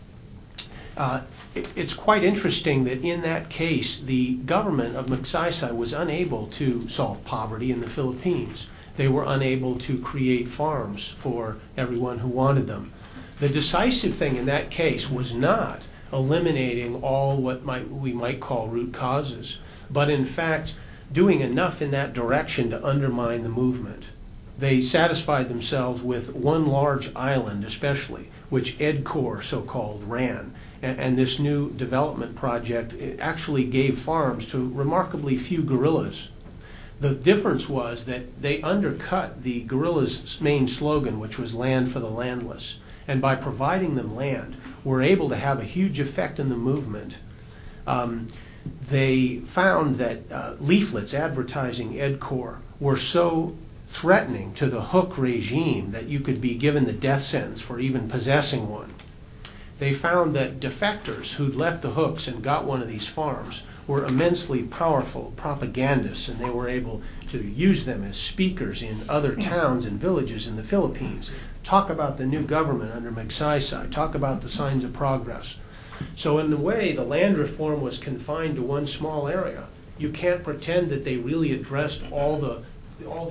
it's quite interesting that in that case, the government of Magsaysay was unable to solve poverty in the Philippines. They were unable to create farms for everyone who wanted them. The decisive thing in that case was not eliminating all what we might call root causes, but in fact doing enough in that direction to undermine the movement. They satisfied themselves with one large island especially, which EDCOR, so-called, ran. And this new development project actually gave farms to remarkably few guerrillas. The difference was that they undercut the guerrillas' main slogan, which was land for the landless. And by providing them land, were able to have a huge effect in the movement. They found that leaflets advertising EDCOR were so threatening to the Hook regime that you could be given the death sentence for even possessing one. They found that defectors who'd left the Hooks and got one of these farms were immensely powerful propagandists, and they were able to use them as speakers in other towns and villages in the Philippines, talk about the new government under Magsaysay, talk about the signs of progress. So in a way, the land reform was confined to one small area. You can't pretend that they really addressed all the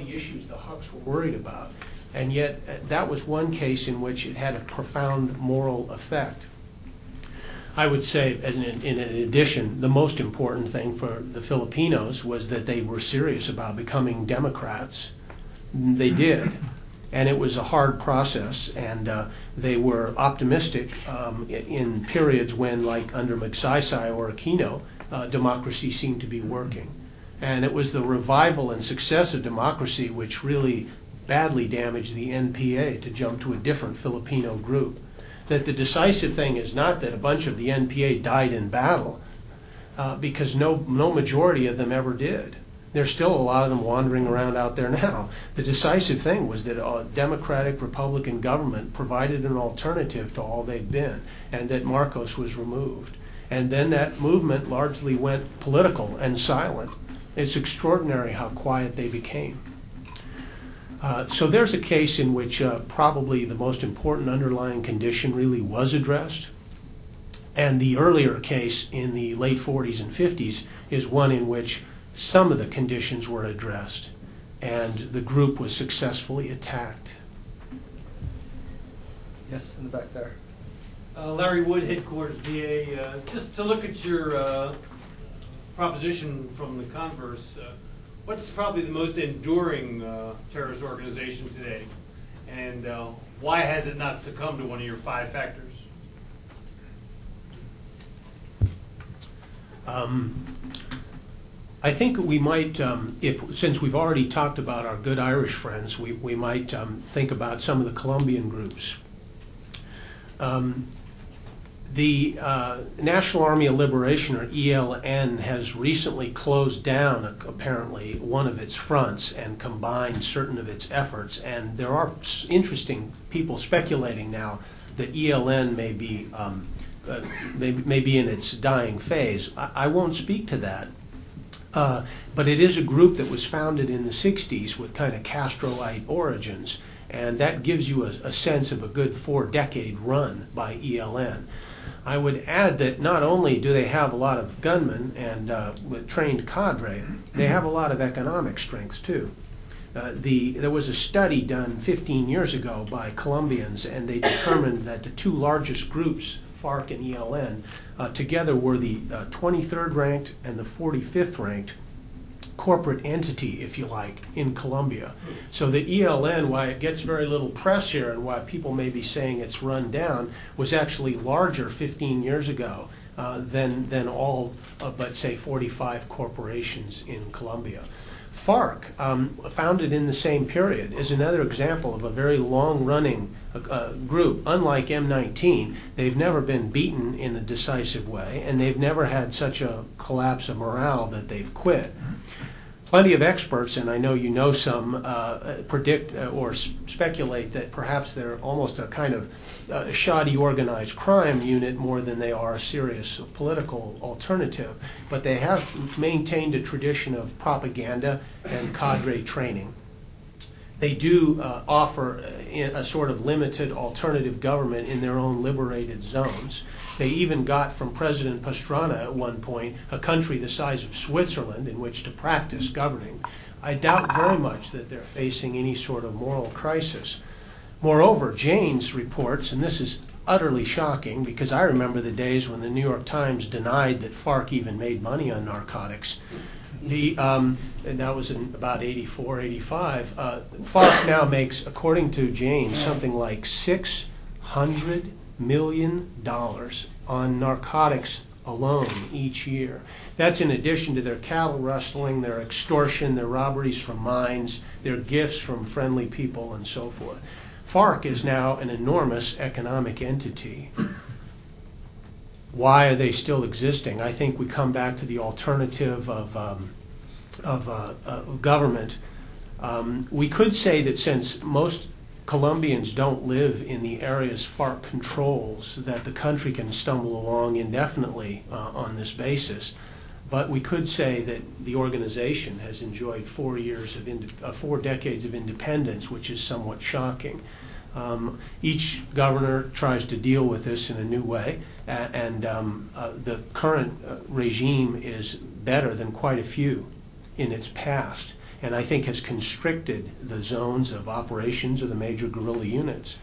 issues the Hucks were worried about. And yet, that was one case in which it had a profound moral effect. I would say, in addition, the most important thing for the Filipinos was that they were serious about becoming Democrats. They did. And it was a hard process, and they were optimistic in periods when, like under Magsaysay or Aquino, democracy seemed to be working. And it was the revival and success of democracy which really badly damaged the NPA, to jump to a different Filipino group. That the decisive thing is not that a bunch of the NPA died in battle, because no majority of them ever did. There's still a lot of them wandering around out there now. The decisive thing was that a democratic Republican government provided an alternative to all they'd been, and that Marcos was removed. And then that movement largely went political and silent. It's extraordinary how quiet they became. So there's a case in which probably the most important underlying condition really was addressed. And the earlier case in the late 40s and 50s is one in which some of the conditions were addressed and the group was successfully attacked. Yes, in the back there. Larry Wood, Headquarters DA. Just to look at your proposition from the converse, what's probably the most enduring terrorist organization today? And why has it not succumbed to one of your 5 factors? I think we might, since we've already talked about our good Irish friends, we might think about some of the Colombian groups. The National Army of Liberation, or ELN, has recently closed down, apparently, one of its fronts and combined certain of its efforts. And there are interesting people speculating now that ELN may be in its dying phase. I won't speak to that. But it is a group that was founded in the 60s with kind of Castroite origins. And that gives you a sense of a good 4-decade run by ELN. I would add that not only do they have a lot of gunmen and trained cadre, they have a lot of economic strength too. There was a study done 15 years ago by Colombians, and they determined that the 2 largest groups, FARC and ELN, together were the 23rd ranked and the 45th ranked corporate entity, if you like, in Colombia. So the ELN, why it gets very little press here and why people may be saying it's run down, was actually larger 15 years ago than all but, say, 45 corporations in Colombia. FARC, founded in the same period, is another example of a very long-running group. Unlike M19, they've never been beaten in a decisive way, and they've never had such a collapse of morale that they've quit. Plenty of experts, and I know you know some, predict or speculate that perhaps they're almost a kind of shoddy organized crime unit more than they are a serious political alternative. But they have maintained a tradition of propaganda and cadre training. They do offer a sort of limited alternative government in their own liberated zones. They even got from President Pastrana at one point a country the size of Switzerland in which to practice governing. I doubt very much that they're facing any sort of moral crisis. Moreover, Janes reports, and this is utterly shocking because I remember the days when the New York Times denied that FARC even made money on narcotics. And that was in about 84, 85. FARC now makes, according to Janes, something like $600 million on narcotics alone each year. That's in addition to their cattle rustling, their extortion, their robberies from mines, their gifts from friendly people, and so forth. FARC is now an enormous economic entity. Why are they still existing? I think we come back to the alternative of government. We could say that since most Colombians don't live in the areas FARC controls, that the country can stumble along indefinitely on this basis. But we could say that the organization has enjoyed 4 decades of independence, which is somewhat shocking. Each governor tries to deal with this in a new way, and the current regime is better than quite a few in its past, and I think has constricted the zones of operations of the major guerrilla units.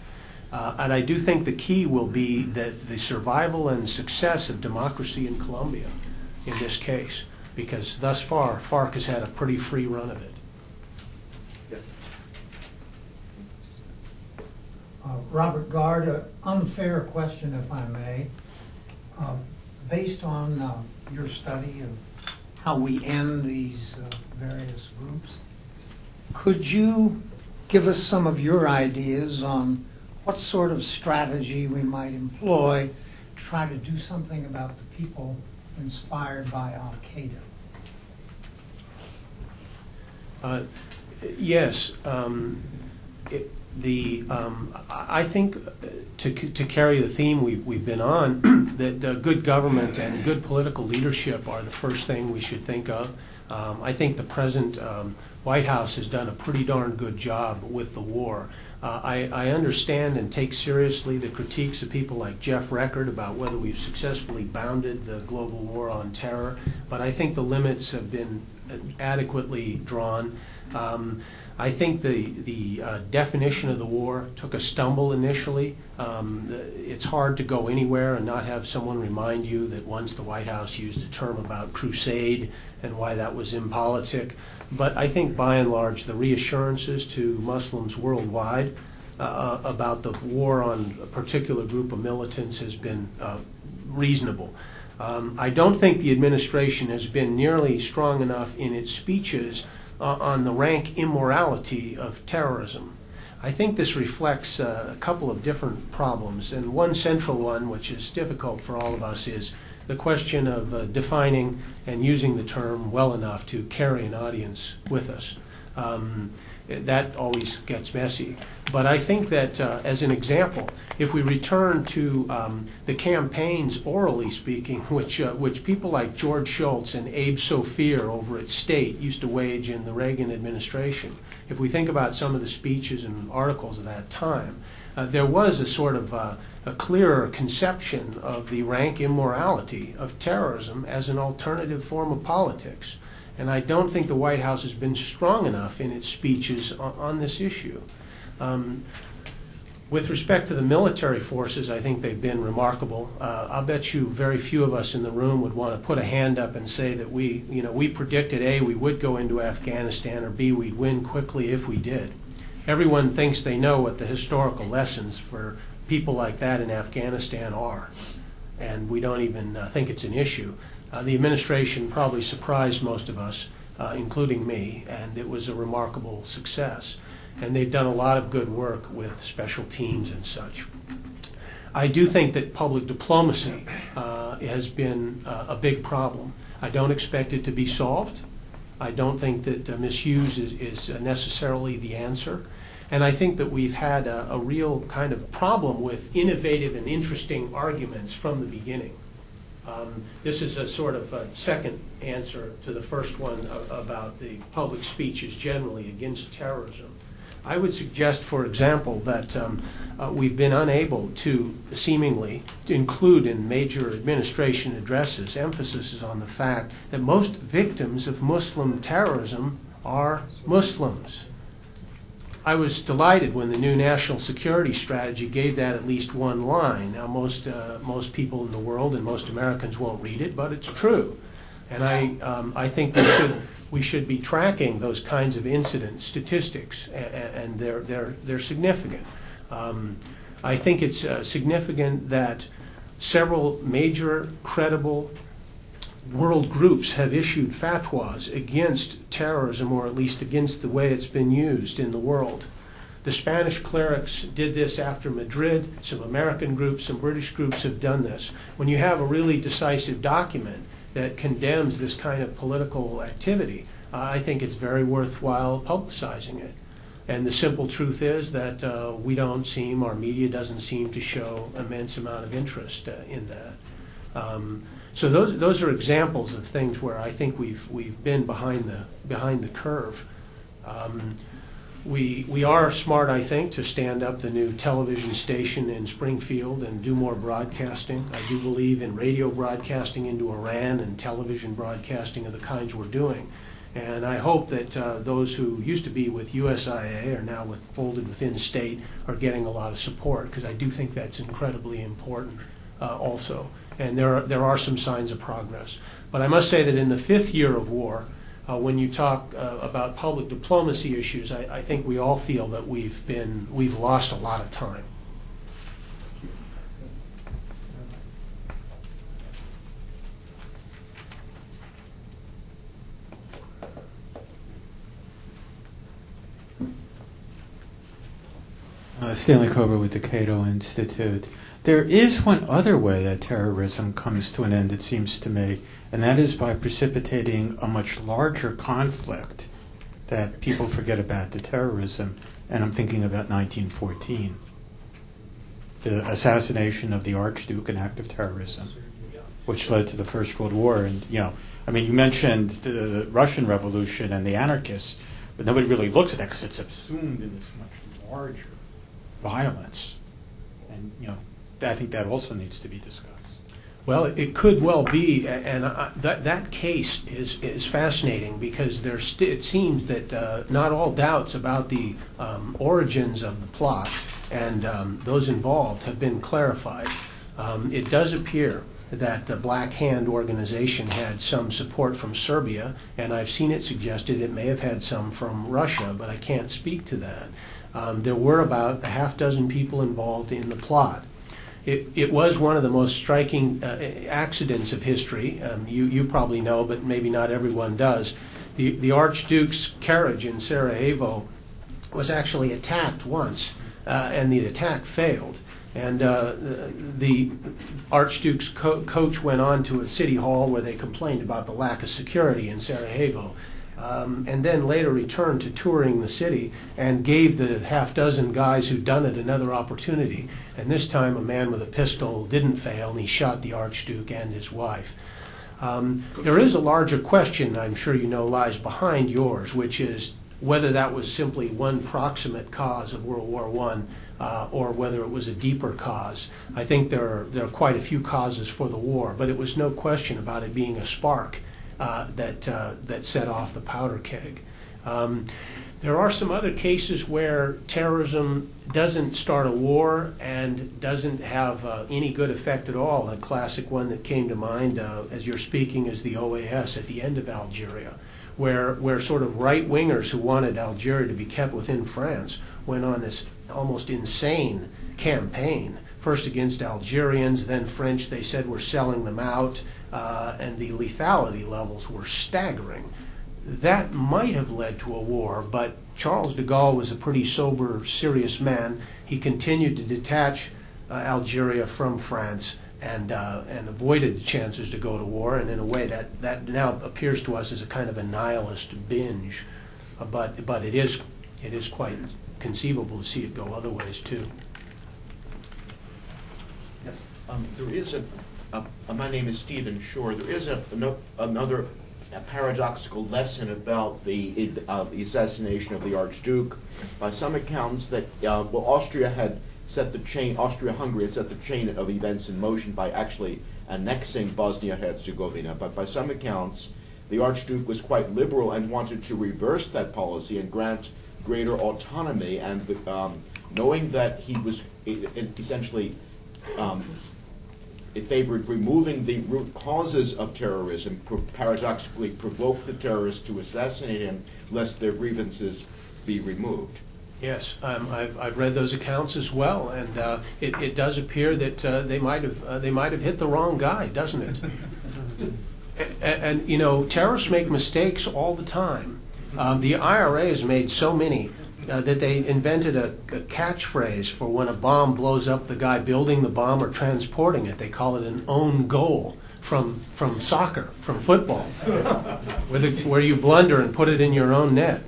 And I do think the key will be that the survival and success of democracy in Colombia in this case, because thus far FARC has had a pretty free run of it. Yes. Robert Gard, an unfair question, if I may. Based on your study of how we end these various groups, could you give us some of your ideas on what sort of strategy we might employ to try to do something about the people inspired by Al-Qaeda? Yes. I think to carry the theme we've been on, that good government and good political leadership are the first thing we should think of. I think the present White House has done a pretty darn good job with the war. I understand and take seriously the critiques of people like Jeff Record about whether we've successfully bounded the global war on terror, but I think the limits have been adequately drawn. I think the definition of the war took a stumble initially. It's hard to go anywhere and not have someone remind you that once the White House used a term about crusade and why that was impolitic. But I think by and large the reassurances to Muslims worldwide about the war on a particular group of militants has been reasonable. I don't think the administration has been nearly strong enough in its speeches on the rank immorality of terrorism. I think this reflects a couple of different problems, and one central one, which is difficult for all of us, is the question of defining and using the term well enough to carry an audience with us. That always gets messy. But I think that, as an example, if we return to the campaigns, orally speaking, which people like George Shultz and Abe Sophir over at State used to wage in the Reagan administration, if we think about some of the speeches and articles of that time, there was a sort of a clearer conception of the rank immorality of terrorism as an alternative form of politics. And I don't think the White House has been strong enough in its speeches on this issue. With respect to the military forces, I think they've been remarkable. I'll bet you very few of us in the room would want to put a hand up and say that we predicted A, we would go into Afghanistan, or B, we'd win quickly if we did. Everyone thinks they know what the historical lessons for people like that in Afghanistan are, and we don't even think it's an issue. The administration probably surprised most of us including me, and it was a remarkable success. And they've done a lot of good work with special teams and such. I do think that public diplomacy has been a big problem. I don't expect it to be solved. I don't think that misuse is necessarily the answer. And I think that we've had a real kind of problem with innovative and interesting arguments from the beginning. This is a sort of a second answer to the first one about the public speeches generally against terrorism. I would suggest, for example, that we've been unable to seemingly to include in major administration addresses emphasis on the fact that most victims of Muslim terrorism are Muslims. I was delighted when the new national security strategy gave that at least one line. Now, most people in the world and most Americans won't read it, but it's true. And I think we should be tracking those kinds of incident statistics, and they're significant. I think it's significant that several major credible world groups have issued fatwas against terrorism, or at least against the way it's been used in the world. The Spanish clerics did this after Madrid. Some American groups, some British groups have done this. When you have a really decisive document that condemns this kind of political activity, I think it's very worthwhile publicizing it. And the simple truth is that our media doesn't seem to show immense amount of interest in that. So those are examples of things where I think we've been behind the curve. We are smart, I think, to stand up the new television station in Springfield and do more broadcasting. I do believe in radio broadcasting into Iran and television broadcasting of the kinds we're doing. And I hope that those who used to be with USIA are now folded within state are getting a lot of support, because I do think that's incredibly important also. And there are some signs of progress. But I must say that in the 5th year of war, when you talk about public diplomacy issues, I think we all feel that we've lost a lot of time. Stanley Cobra with the Cato Institute. There is one other way that terrorism comes to an end, it seems to me, and that is by precipitating a much larger conflict that people forget about the terrorism, and I'm thinking about 1914. The assassination of the Archduke, an act of terrorism, which led to the First World War. And, you mentioned the Russian Revolution and the anarchists, but nobody really looks at that because it's subsumed in this much larger violence. And, I think that also needs to be discussed. Well, it could well be, and that case is fascinating, because it seems that not all doubts about the origins of the plot and those involved have been clarified. It does appear that the Black Hand organization had some support from Serbia, and I've seen it suggested it may have had some from Russia, but I can't speak to that. There were about a half dozen people involved in the plot. It was one of the most striking accidents of history. You probably know, but maybe not everyone does. The Archduke's carriage in Sarajevo was actually attacked once, and the attack failed. And the Archduke's coach went on to a city hall where they complained about the lack of security in Sarajevo. And then later returned to touring the city and gave the half dozen guys who'd done it another opportunity. And this time a man with a pistol didn't fail, and he shot the Archduke and his wife. There is a larger question, I'm sure you know, lies behind yours, which is whether that was simply one proximate cause of World War I, or whether it was a deeper cause. I think there are quite a few causes for the war, but it was no question about it being a spark that set off the powder keg. There are some other cases where terrorism doesn't start a war and doesn't have any good effect at all. A classic one that came to mind as you're speaking is the OAS at the end of Algeria, where sort of right-wingers who wanted Algeria to be kept within France went on this almost insane campaign, first against Algerians, then French. They said were selling them out. And the lethality levels were staggering. that might have led to a war, but Charles de Gaulle was a pretty sober, serious man. He continued to detach Algeria from France and avoided the chances to go to war, and in a way that now appears to us as a kind of a nihilist binge. But it is quite conceivable to see it go other ways too. Yes. There is my name is Stephen Shore. There is another paradoxical lesson about the assassination of the Archduke. By some accounts, that Austria-Hungary had set the chain of events in motion by actually annexing Bosnia-Herzegovina. But by some accounts, the Archduke was quite liberal and wanted to reverse that policy and grant greater autonomy. And knowing that he was essentially it favored removing the root causes of terrorism, paradoxically provoked the terrorists to assassinate him, lest their grievances be removed. Yes, I've read those accounts as well, and it does appear that they might have hit the wrong guy, doesn't it? and you know, terrorists make mistakes all the time. The IRA has made so many that they invented a catchphrase for when a bomb blows up the guy building the bomb or transporting it. They call it an own goal from soccer, from football, where you blunder and put it in your own net.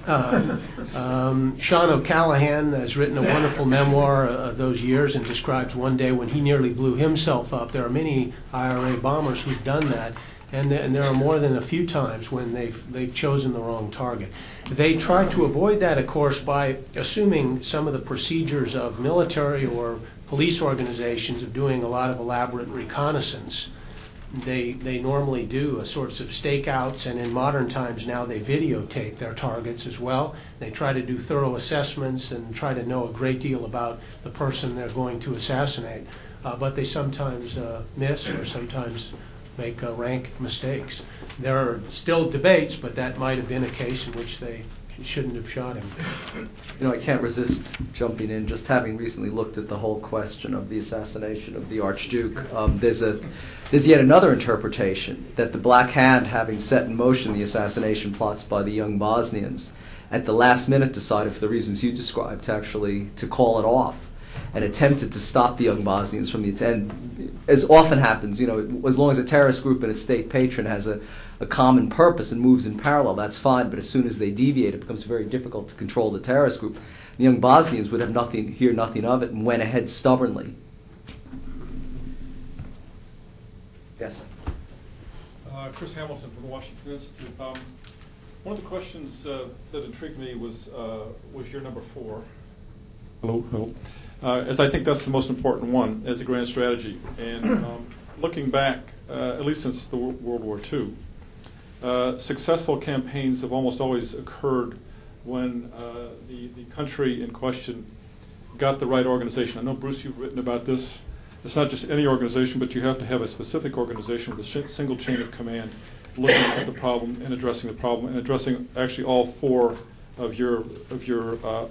Sean O'Callaghan has written a wonderful memoir of those years and describes one day when he nearly blew himself up. There are many IRA bombers who've done that, and there are more than a few times when they've chosen the wrong target. They try to avoid that, of course, by assuming some of the procedures of military or police organizations of doing a lot of elaborate reconnaissance. They normally do sorts of stakeouts, and in modern times now they videotape their targets as well. They try to do thorough assessments and try to know a great deal about the person they're going to assassinate. But they sometimes miss or sometimes make rank mistakes. There are still debates, but that might have been a case in which they shouldn't have shot him. You know, I can't resist jumping in, just having recently looked at the whole question of the assassination of the Archduke. There's yet another interpretation that the Black Hand, having set in motion the assassination plots by the young Bosnians, at the last minute decided, for the reasons you described, to call it off, and attempted to stop the young Bosnians from the attempt. As often happens, you know, as long as a terrorist group and its state patron has a common purpose and moves in parallel, that's fine. But as soon as they deviate, it becomes very difficult to control the terrorist group. The young Bosnians would have hear nothing of it, and went ahead stubbornly. Yes. Chris Hamilton from the Washington Institute. One of the questions that intrigued me was your number 4. Hello. As I think that's the most important one as a grand strategy. And looking back, at least since the World War II, successful campaigns have almost always occurred when the country in question got the right organization. I know, Bruce, you've written about this. It's not just any organization, but you have to have a specific organization with a single chain of command looking at the problem and addressing the problem and addressing actually all 4 of your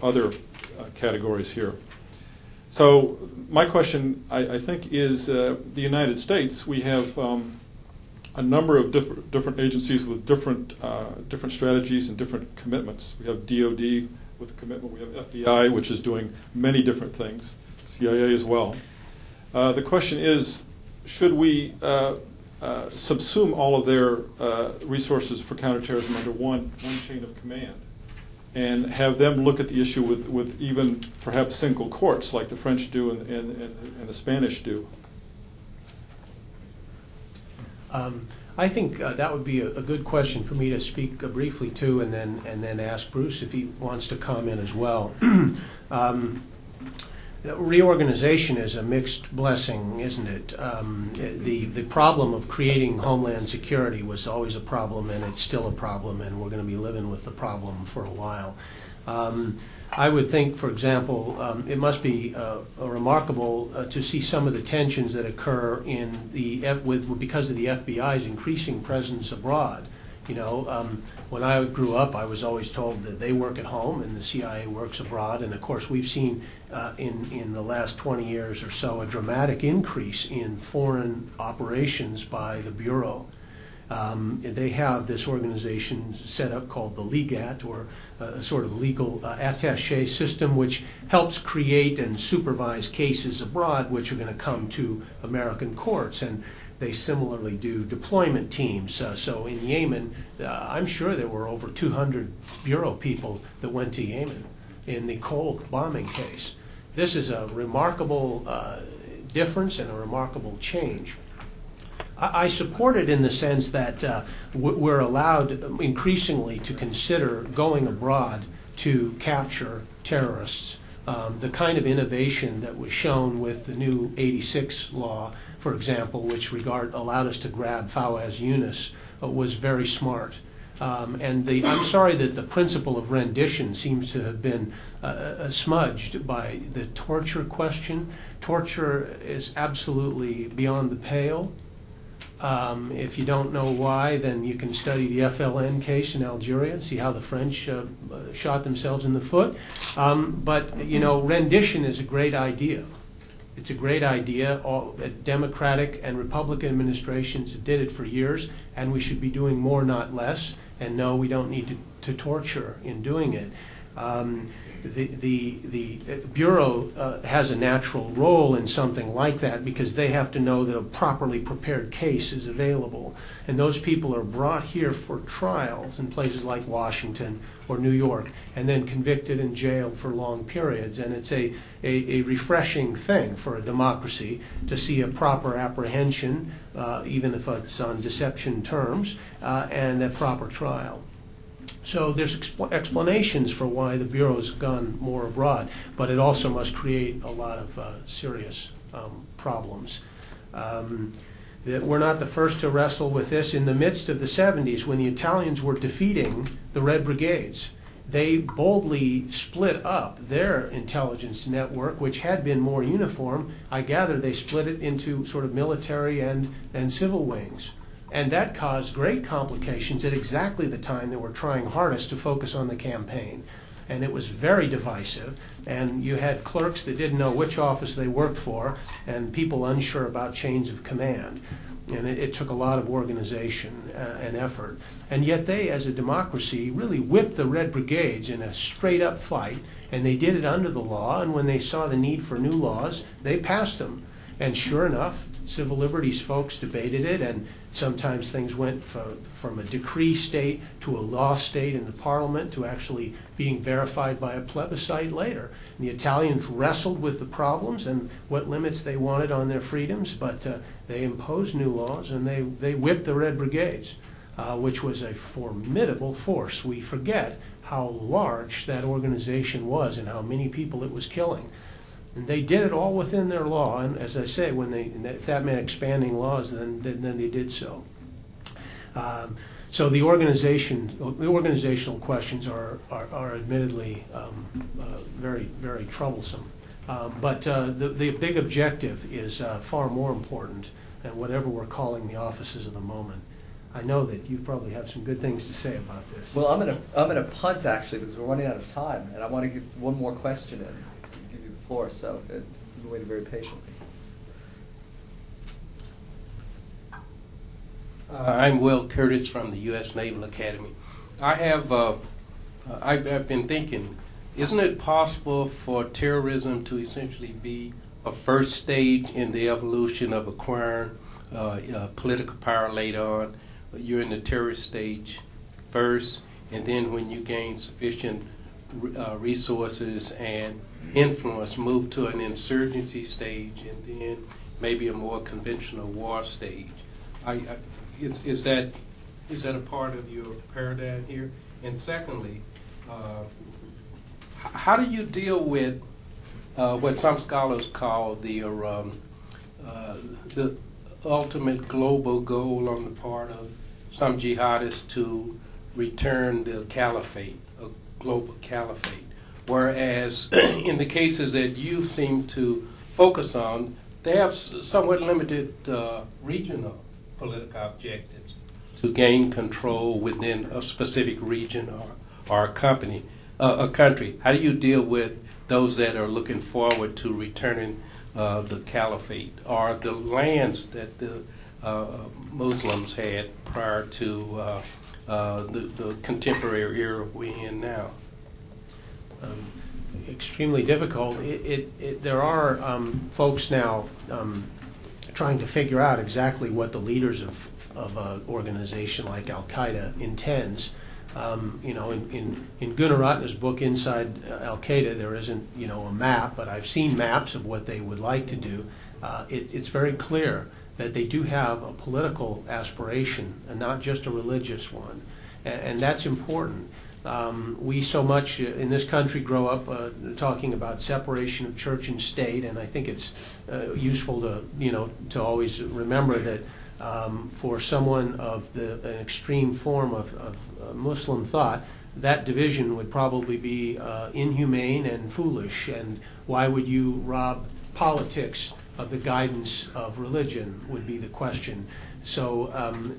other categories here. So my question, I think, is the United States. We have a number of different agencies with different strategies and different commitments. We have DOD with a commitment. We have FBI, which is doing many different things. CIA as well. The question is, should we subsume all of their resources for counterterrorism under one chain of command, and have them look at the issue with even perhaps single courts like the French do and the Spanish do? I think that would be a good question for me to speak briefly to, and then ask Bruce if he wants to comment as well. Reorganization is a mixed blessing, isn't it? The problem of creating homeland security was always a problem, and it's still a problem, and we're going to be living with the problem for a while. I would think, for example, it must be remarkable to see some of the tensions that occur in because of the FBI's increasing presence abroad. You know, when I grew up, I was always told that they work at home and the CIA works abroad. And of course, we've seen in the last 20 years or so a dramatic increase in foreign operations by the Bureau. They have this organization set up called the Legat, or a sort of legal attaché system, which helps create and supervise cases abroad which are going to come to American courts. And they similarly do deployment teams. So in Yemen, I'm sure there were over 200 Bureau people that went to Yemen in the Cole bombing case. This is a remarkable difference and a remarkable change. I support it in the sense that we're allowed increasingly to consider going abroad to capture terrorists. The kind of innovation that was shown with the new 86 law, for example, which allowed us to grab Fawaz Yunus, was very smart. I'm sorry that the principle of rendition seems to have been smudged by the torture question. Torture is absolutely beyond the pale. If you don't know why, then you can study the FLN case in Algeria and see how the French shot themselves in the foot. But, rendition is a great idea. It's a great idea. All Democratic and Republican administrations did it for years, and we should be doing more, not less. And no, we don't need to torture in doing it. The Bureau has a natural role in something like that because they have to know that a properly prepared case is available. And those people are brought here for trials in places like Washington or New York and then convicted and jailed for long periods. And it's a refreshing thing for a democracy to see a proper apprehension, even if it's on deception terms, and a proper trial. So there's explanations for why the Bureau's gone more abroad, but it also must create a lot of serious problems. We're not the first to wrestle with this. In the midst of the 70s, when the Italians were defeating the Red Brigades, they boldly split up their intelligence network, which had been more uniform. I gather they split it into sort of military and civil wings. And that caused great complications at exactly the time they were trying hardest to focus on the campaign. And it was very divisive. And you had clerks that didn't know which office they worked for and people unsure about chains of command. And it took a lot of organization and effort. And yet they, as a democracy, really whipped the Red Brigades in a straight-up fight. And they did it under the law. And when they saw the need for new laws, they passed them. And sure enough, civil liberties folks debated it, and sometimes things went from a decree state to a law state in the parliament to actually being verified by a plebiscite later. And the Italians wrestled with the problems and what limits they wanted on their freedoms, but they imposed new laws and they whipped the Red Brigades, which was a formidable force. We forget how large that organization was and how many people it was killing. And they did it all within their law, and as I say, if that meant expanding laws, then they did so. So the organizational questions are admittedly very, very troublesome. But the big objective is far more important than whatever we're calling the offices of the moment. I know that you probably have some good things to say about this. Well, I'm gonna punt actually because we're running out of time, and I want to get one more question in. Floor, so you waited very patiently. I'm Will Curtis from the U.S. Naval Academy. I've been thinking, isn't it possible for terrorism to essentially be a first stage in the evolution of acquiring political power later on? You're in the terrorist stage first, and then when you gain sufficient resources and influence, move to an insurgency stage, and then maybe a more conventional war stage. Is that a part of your paradigm here? And secondly, how do you deal with what some scholars call the ultimate global goal on the part of some jihadists to return the caliphate, a global caliphate? Whereas in the cases that you seem to focus on, they have somewhat limited regional political objectives to gain control within a specific region or a country. How do you deal with those that are looking forward to returning the caliphate or the lands that the Muslims had prior to the contemporary era we're in now? Extremely difficult. There are folks now trying to figure out exactly what the leaders of an organization like Al-Qaeda intends. In Gunaratne's book, Inside Al-Qaeda, there isn't, a map, but I've seen maps of what they would like to do. It's very clear that they do have a political aspiration and not just a religious one. And that's important. We so much in this country grow up talking about separation of church and state, and I think it's useful to always remember that for someone of an extreme form of Muslim thought, that division would probably be inhumane and foolish. And why would you rob politics of the guidance of religion would be the question. So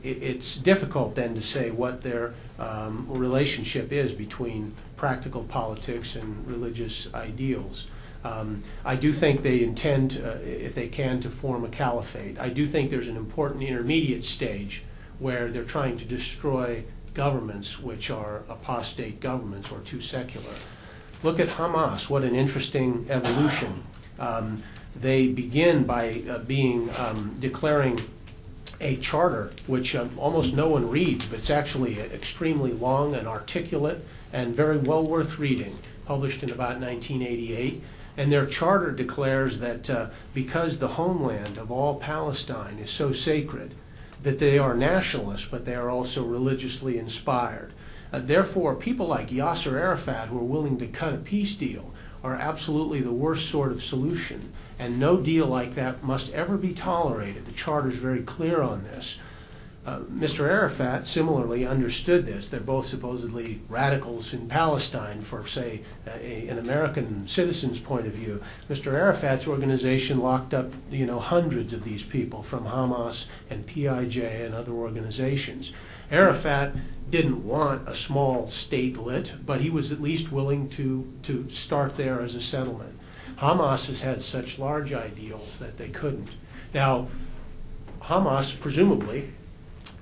it's difficult then to say what their relationship is between practical politics and religious ideals. I do think they intend, if they can, to form a caliphate. I do think there's an important intermediate stage where they're trying to destroy governments which are apostate governments or too secular. Look at Hamas, what an interesting evolution. They begin by declaring a charter which almost no one reads, but it's actually extremely long and articulate and very well worth reading, published in about 1988. And their charter declares that because the homeland of all Palestine is so sacred, that they are nationalists, but they are also religiously inspired. Therefore, people like Yasser Arafat, who are willing to cut a peace deal, are absolutely the worst sort of solution. And no deal like that must ever be tolerated. The charter is very clear on this. Mr. Arafat similarly understood this. They're both supposedly radicals in Palestine for, say, an American citizen's point of view. Mr. Arafat's organization locked up, hundreds of these people from Hamas and PIJ and other organizations. Arafat didn't want a small statelet, but he was at least willing to start there as a settlement. Hamas has had such large ideals that they couldn't. Now, Hamas presumably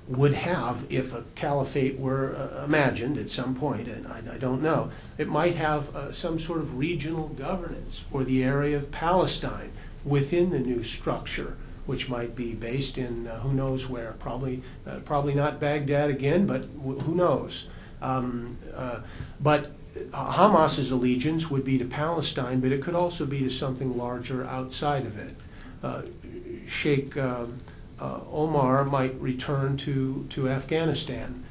would have, if a caliphate were imagined at some point, and I don't know, it might have some sort of regional governance for the area of Palestine within the new structure, which might be based in who knows where, probably not Baghdad again, but who knows. But Hamas's allegiance would be to Palestine, but it could also be to something larger outside of it. Sheikh Omar might return to Afghanistan,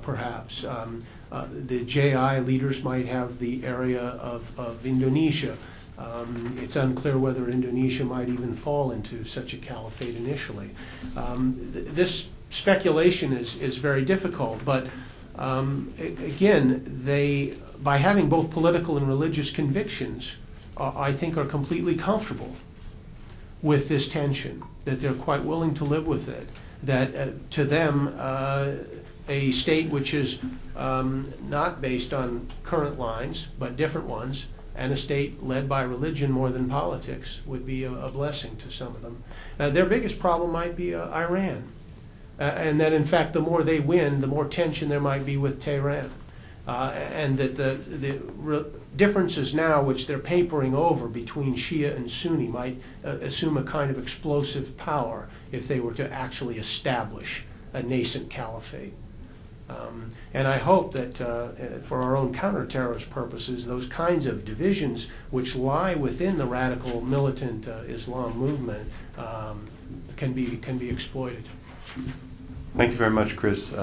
perhaps. The JI leaders might have the area of Indonesia. It's unclear whether Indonesia might even fall into such a caliphate initially. This speculation is very difficult, but again, by having both political and religious convictions, I think are completely comfortable with this tension, that they're quite willing to live with it, that to them a state which is not based on current lines but different ones, and a state led by religion more than politics would be a blessing to some of them. Their biggest problem might be Iran, and that in fact the more they win, the more tension there might be with Tehran. And that the differences now which they're papering over between Shia and Sunni might assume a kind of explosive power if they were to actually establish a nascent caliphate. And I hope that for our own counterterrorist purposes, those kinds of divisions which lie within the radical militant Islam movement can be exploited. Thank you very much, Chris.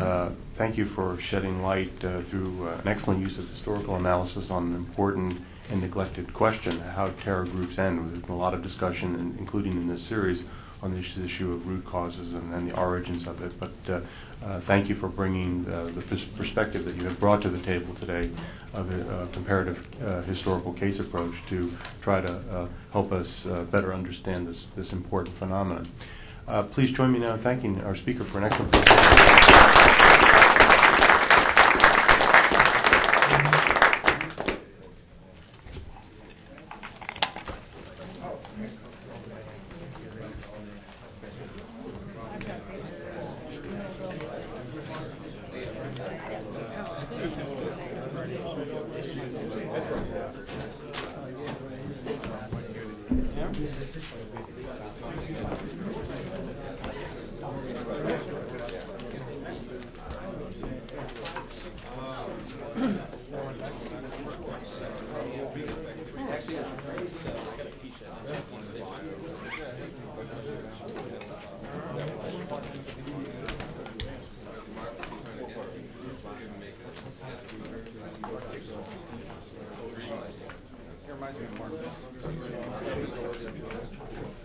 Thank you for shedding light through an excellent use of historical analysis on an important and neglected question, how terror groups end. There's been a lot of discussion, including in this series, on this issue of root causes and the origins of it. But thank you for bringing the perspective that you have brought to the table today of a comparative historical case approach to try to help us better understand this important phenomenon. Please join me now in thanking our speaker for an excellent presentation.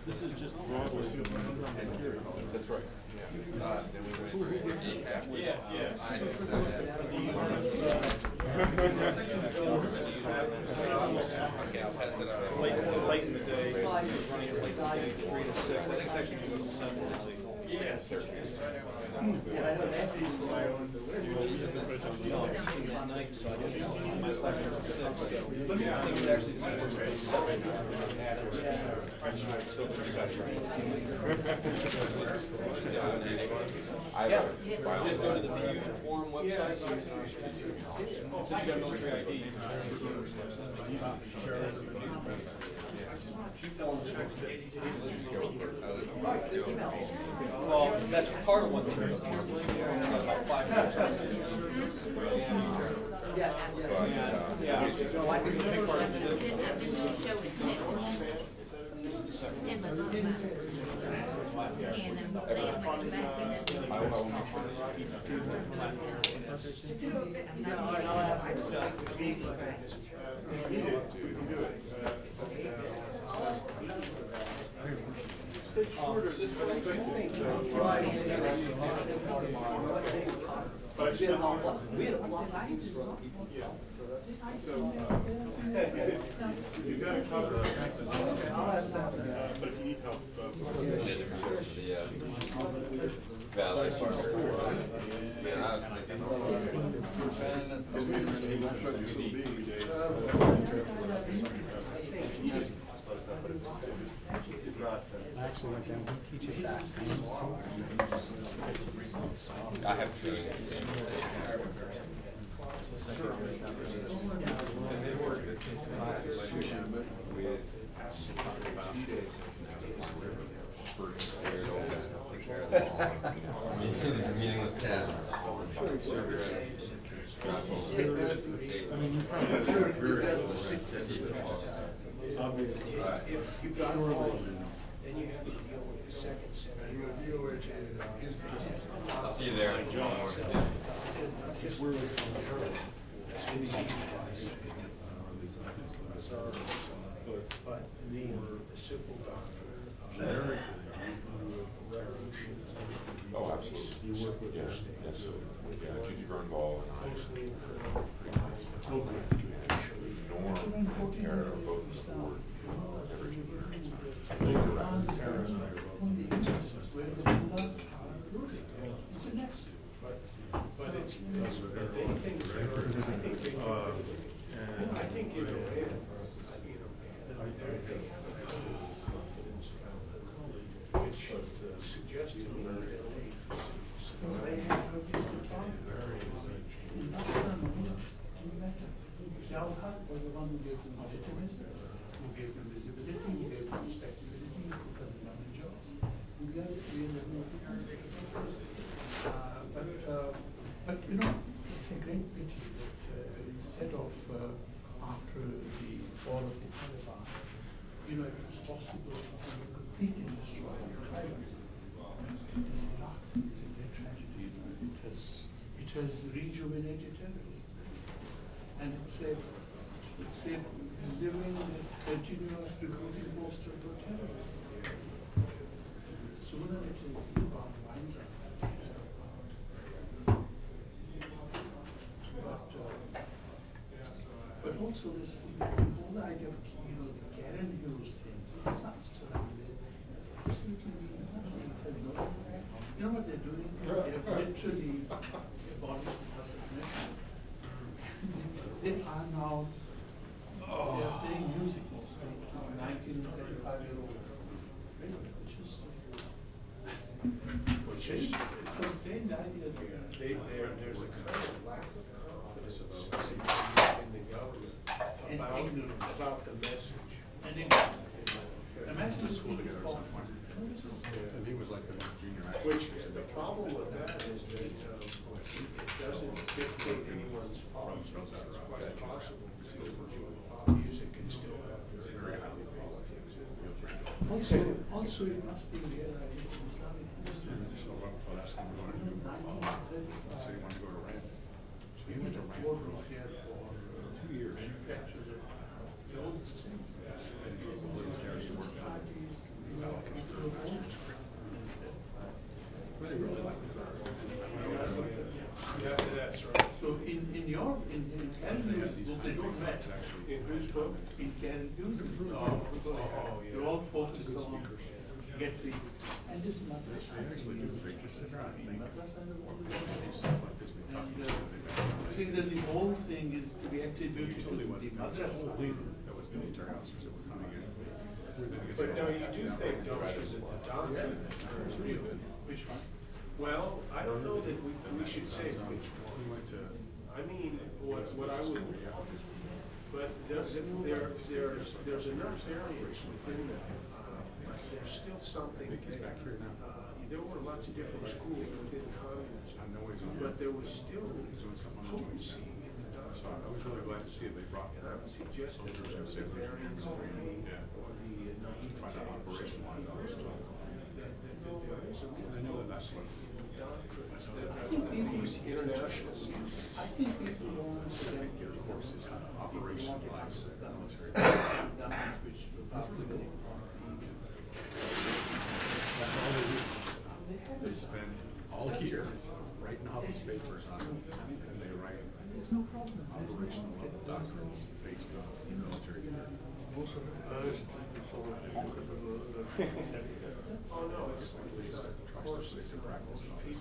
This is just broadly. That's right. Late in the day, running late in the day, 3 to 6. I think it's actually a little 7 to 8. And I know that's easy. At night, so I didn't my class was 6. So I think it's actually just go to the Pew Forum website. Since you got military ID, well, that's part of what they're looking for. About 5 years. Yes. Yeah. No, I think it's a big part of it. And my mom and they went back But we had a lot of if you've got a cover, but if you need help, Actually, like that, we teach it back. I have two. Meaningless tasks. If you got all of them, then you have to deal with the second set. I'll see you there. But the simple doctrine Oh, absolutely. You work with your state. Absolutely. Yeah, Gigi Bernball and I mostly norm care of both the board every year. But it's they think I think in a way, they have confidence about them, which suggests to me that they Shalhat was the one who gave them legitimacy, who gave them visibility, who gave them respectability, who put them on the jobs. And we are but you know, it's a great pity that instead of after the fall of the Taliban, you know, it was possible to completely destroy Al-Qaeda. This Iraq is a great tragedy. It has rejuvenated terrorism. And it's a living, continuous recruiting poster for terrorism. Sooner it is about lines of but also this whole idea of the Karen Hughes things, it's not surrounded. Absolutely, it's not. You know what they're doing? They're literally abolishing classification. They are now they are playing music mostly to 1935-year-old which is some strange idea. There's a kind of lack of confidence in the government about the message went to school together at some point. And he was like the junior actor. Which, the problem with that is that it doesn't dictate anyone's politics. It's quite possible to enjoy pop music and still have very highly politics. Also, it must be realized that Islamic And so Rockefeller asked him what he wanted to do for a follow-up. He said he wanted to go to Rand. So he went to Rand for 2 years. And he was there, he worked on developing his third master's degree. Really, really liked it. Yeah, that's right. So in Canada's book, they don't match. In whose book? In Canada's book, yeah. they're all focused on get the, and this They madrasa. actually do. They just sit around and think. Madrasas are all Do stuff like this. They talk And about it. I think that the whole thing is to be attributed to Totally the wasn't. There was a whole madrasa. wing that was military officers that were coming in. But no, you do think, don't you, that the doctrine is real? Which, well, I don't know that we should say which one. He went to. I mean, what I would, but there's enough variance within that. But there's still something there. There were lots of different schools within communism, but there was still potency in the So I doctrine. was really glad to see it. They brought. And I would suggest that the variance or the naivete Trying to operationalize all this stuff. that there is a And I know that that's what. doctrines that's what these international I think people don't understand. Your course is how to operationalize military. Which were probably very They spend all year writing off these papers on them, and they write There's no problem. operational level doctrines based on military theory. Most of the first, Oh, no, it's Tries to put into practice all this.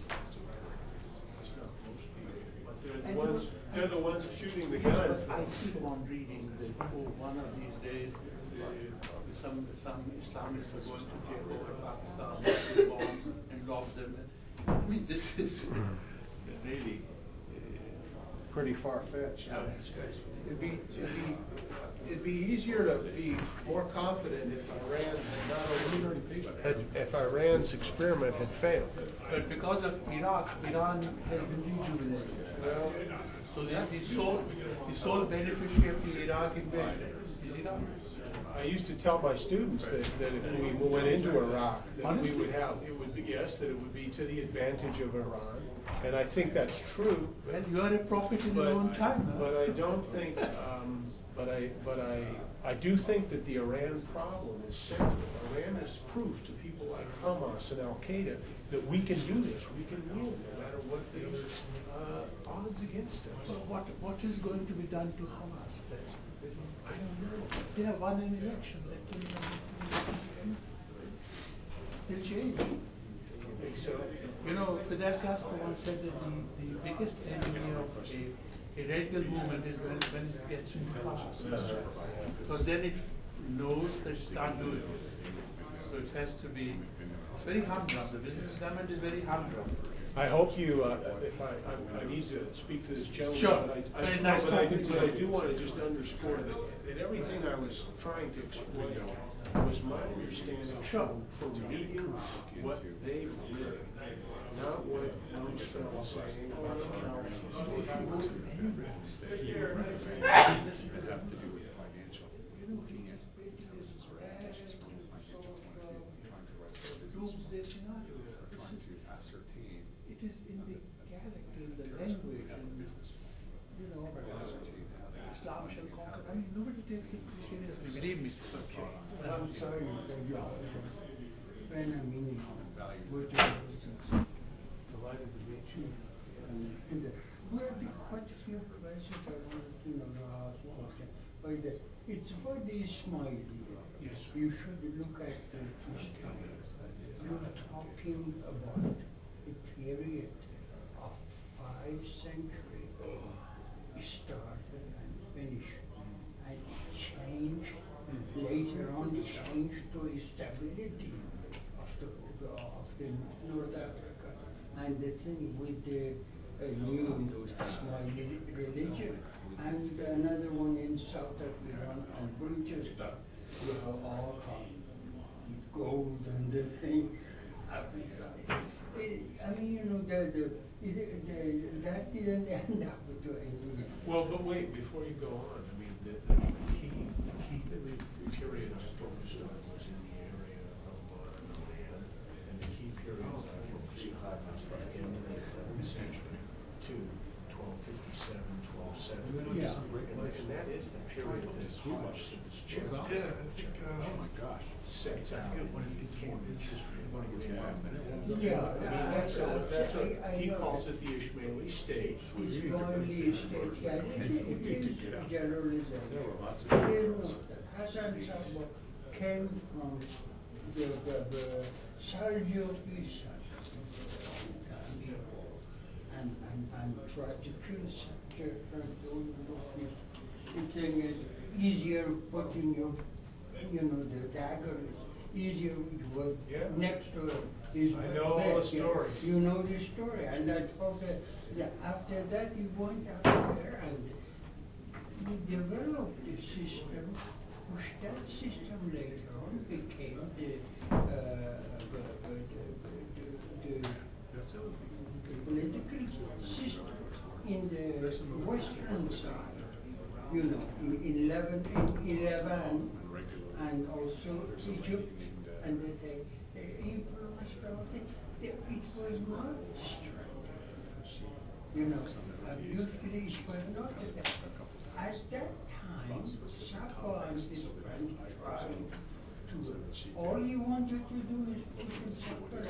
it's not most people, but they're the ones shooting the guns. I keep on reading that one of these days some Islamists are going to take over Pakistan with bombs and lob them. I mean, this is really Pretty far-fetched. It'd be easier to be more confident if Iran had not only, if Iran's experiment had failed. But because of Iraq, Iran has been rejuvenated. Well, So the sole beneficiary of the Iraq invasion is Iran. I used to tell my students that if we went into Iraq, that we would have, it would be, yes, that it would be to the advantage of Iran. And I think that's true. Well, you are a prophet in your own time. Huh? But I don't think, I do think that the Iran problem is central. Iran is proof to people like Hamas and Al Qaeda that we can do this, we can win, no matter what the odds against us. But what is going to be done to Hamas? I don't know. They have won an election. They'll change. I think so. You know, Fidel Castro once said that the biggest enemy of a radical movement is when it gets into power. Because then it knows that it can't do it. So it has to be, it's very humdrum. The business government is very humdrum. I hope you, if I need to speak to this gentleman. Sure. But Very nice but talking to but I you. do want to just underscore that everything I was trying to explain was my understanding from reading what they've written, not what Roosevelt was saying about the Calvinists. That you have to do with financial. Looking at businesses or just from a financial point of view, trying to write their Doomsday business scenario. or trying to ascertain. It is in the character, in the language, and you know, Islam shall conquer. I mean, nobody takes it pretty seriously. Believe me. I'm sorry to cut you off. When I mean, we're delighted to meet you. And there will be quite a few questions I wanted to ask. But it's about the Ismaili. Yes. You should look at the history. You're talking about a period of 5 centuries started and finished. And it changed. Later on, it changed to a stability of the North Africa. And the thing with the new Ismaili religion, and another one in South Africa and Winchester, you have all come. the thing happens. I mean, you know, that didn't end up to anything. Well, but wait, before you go on, I mean, the key period I focused on was in the area of Milan, and the key periods I focused on was the end of the 11th century to 1257, 1270. Yeah. And that is the period that Hodge, since Church, oh my gosh. sets out in Cambridge history. Yeah, I mean, he calls it the Ishmaeli state. Ishmaeli state, yeah, it is terrorism. Hassan Sabbah came from the Seljuk and tried to kill Sabbah. The thing is easier putting your, you know, the dagger is easier to work next to it. Is I know all the story. You know the story, and I thought that after that he went out there and he developed the system, which that system later on became the political system in the western side. You know, in Lebanon, and also Egypt, and the Hebrew started. It was not destructive. You know, usually it was not that. At that time, Sabbah and his friend tried to. All he wanted to do is push him separate.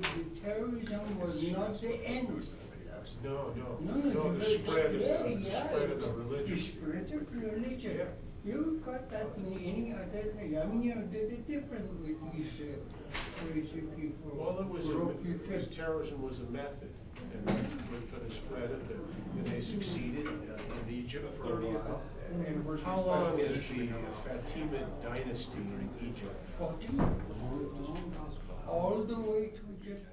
The terrorism was not the end. No, the spread of the religion. The spread of religion. Yeah. You got that in any other thing. I mean, you know, the difference with these crazy people. Well, terrorism was a method, and for the spread of it, and they succeeded in Egypt for a while. How long is the Fatimid dynasty in Egypt? All the way to just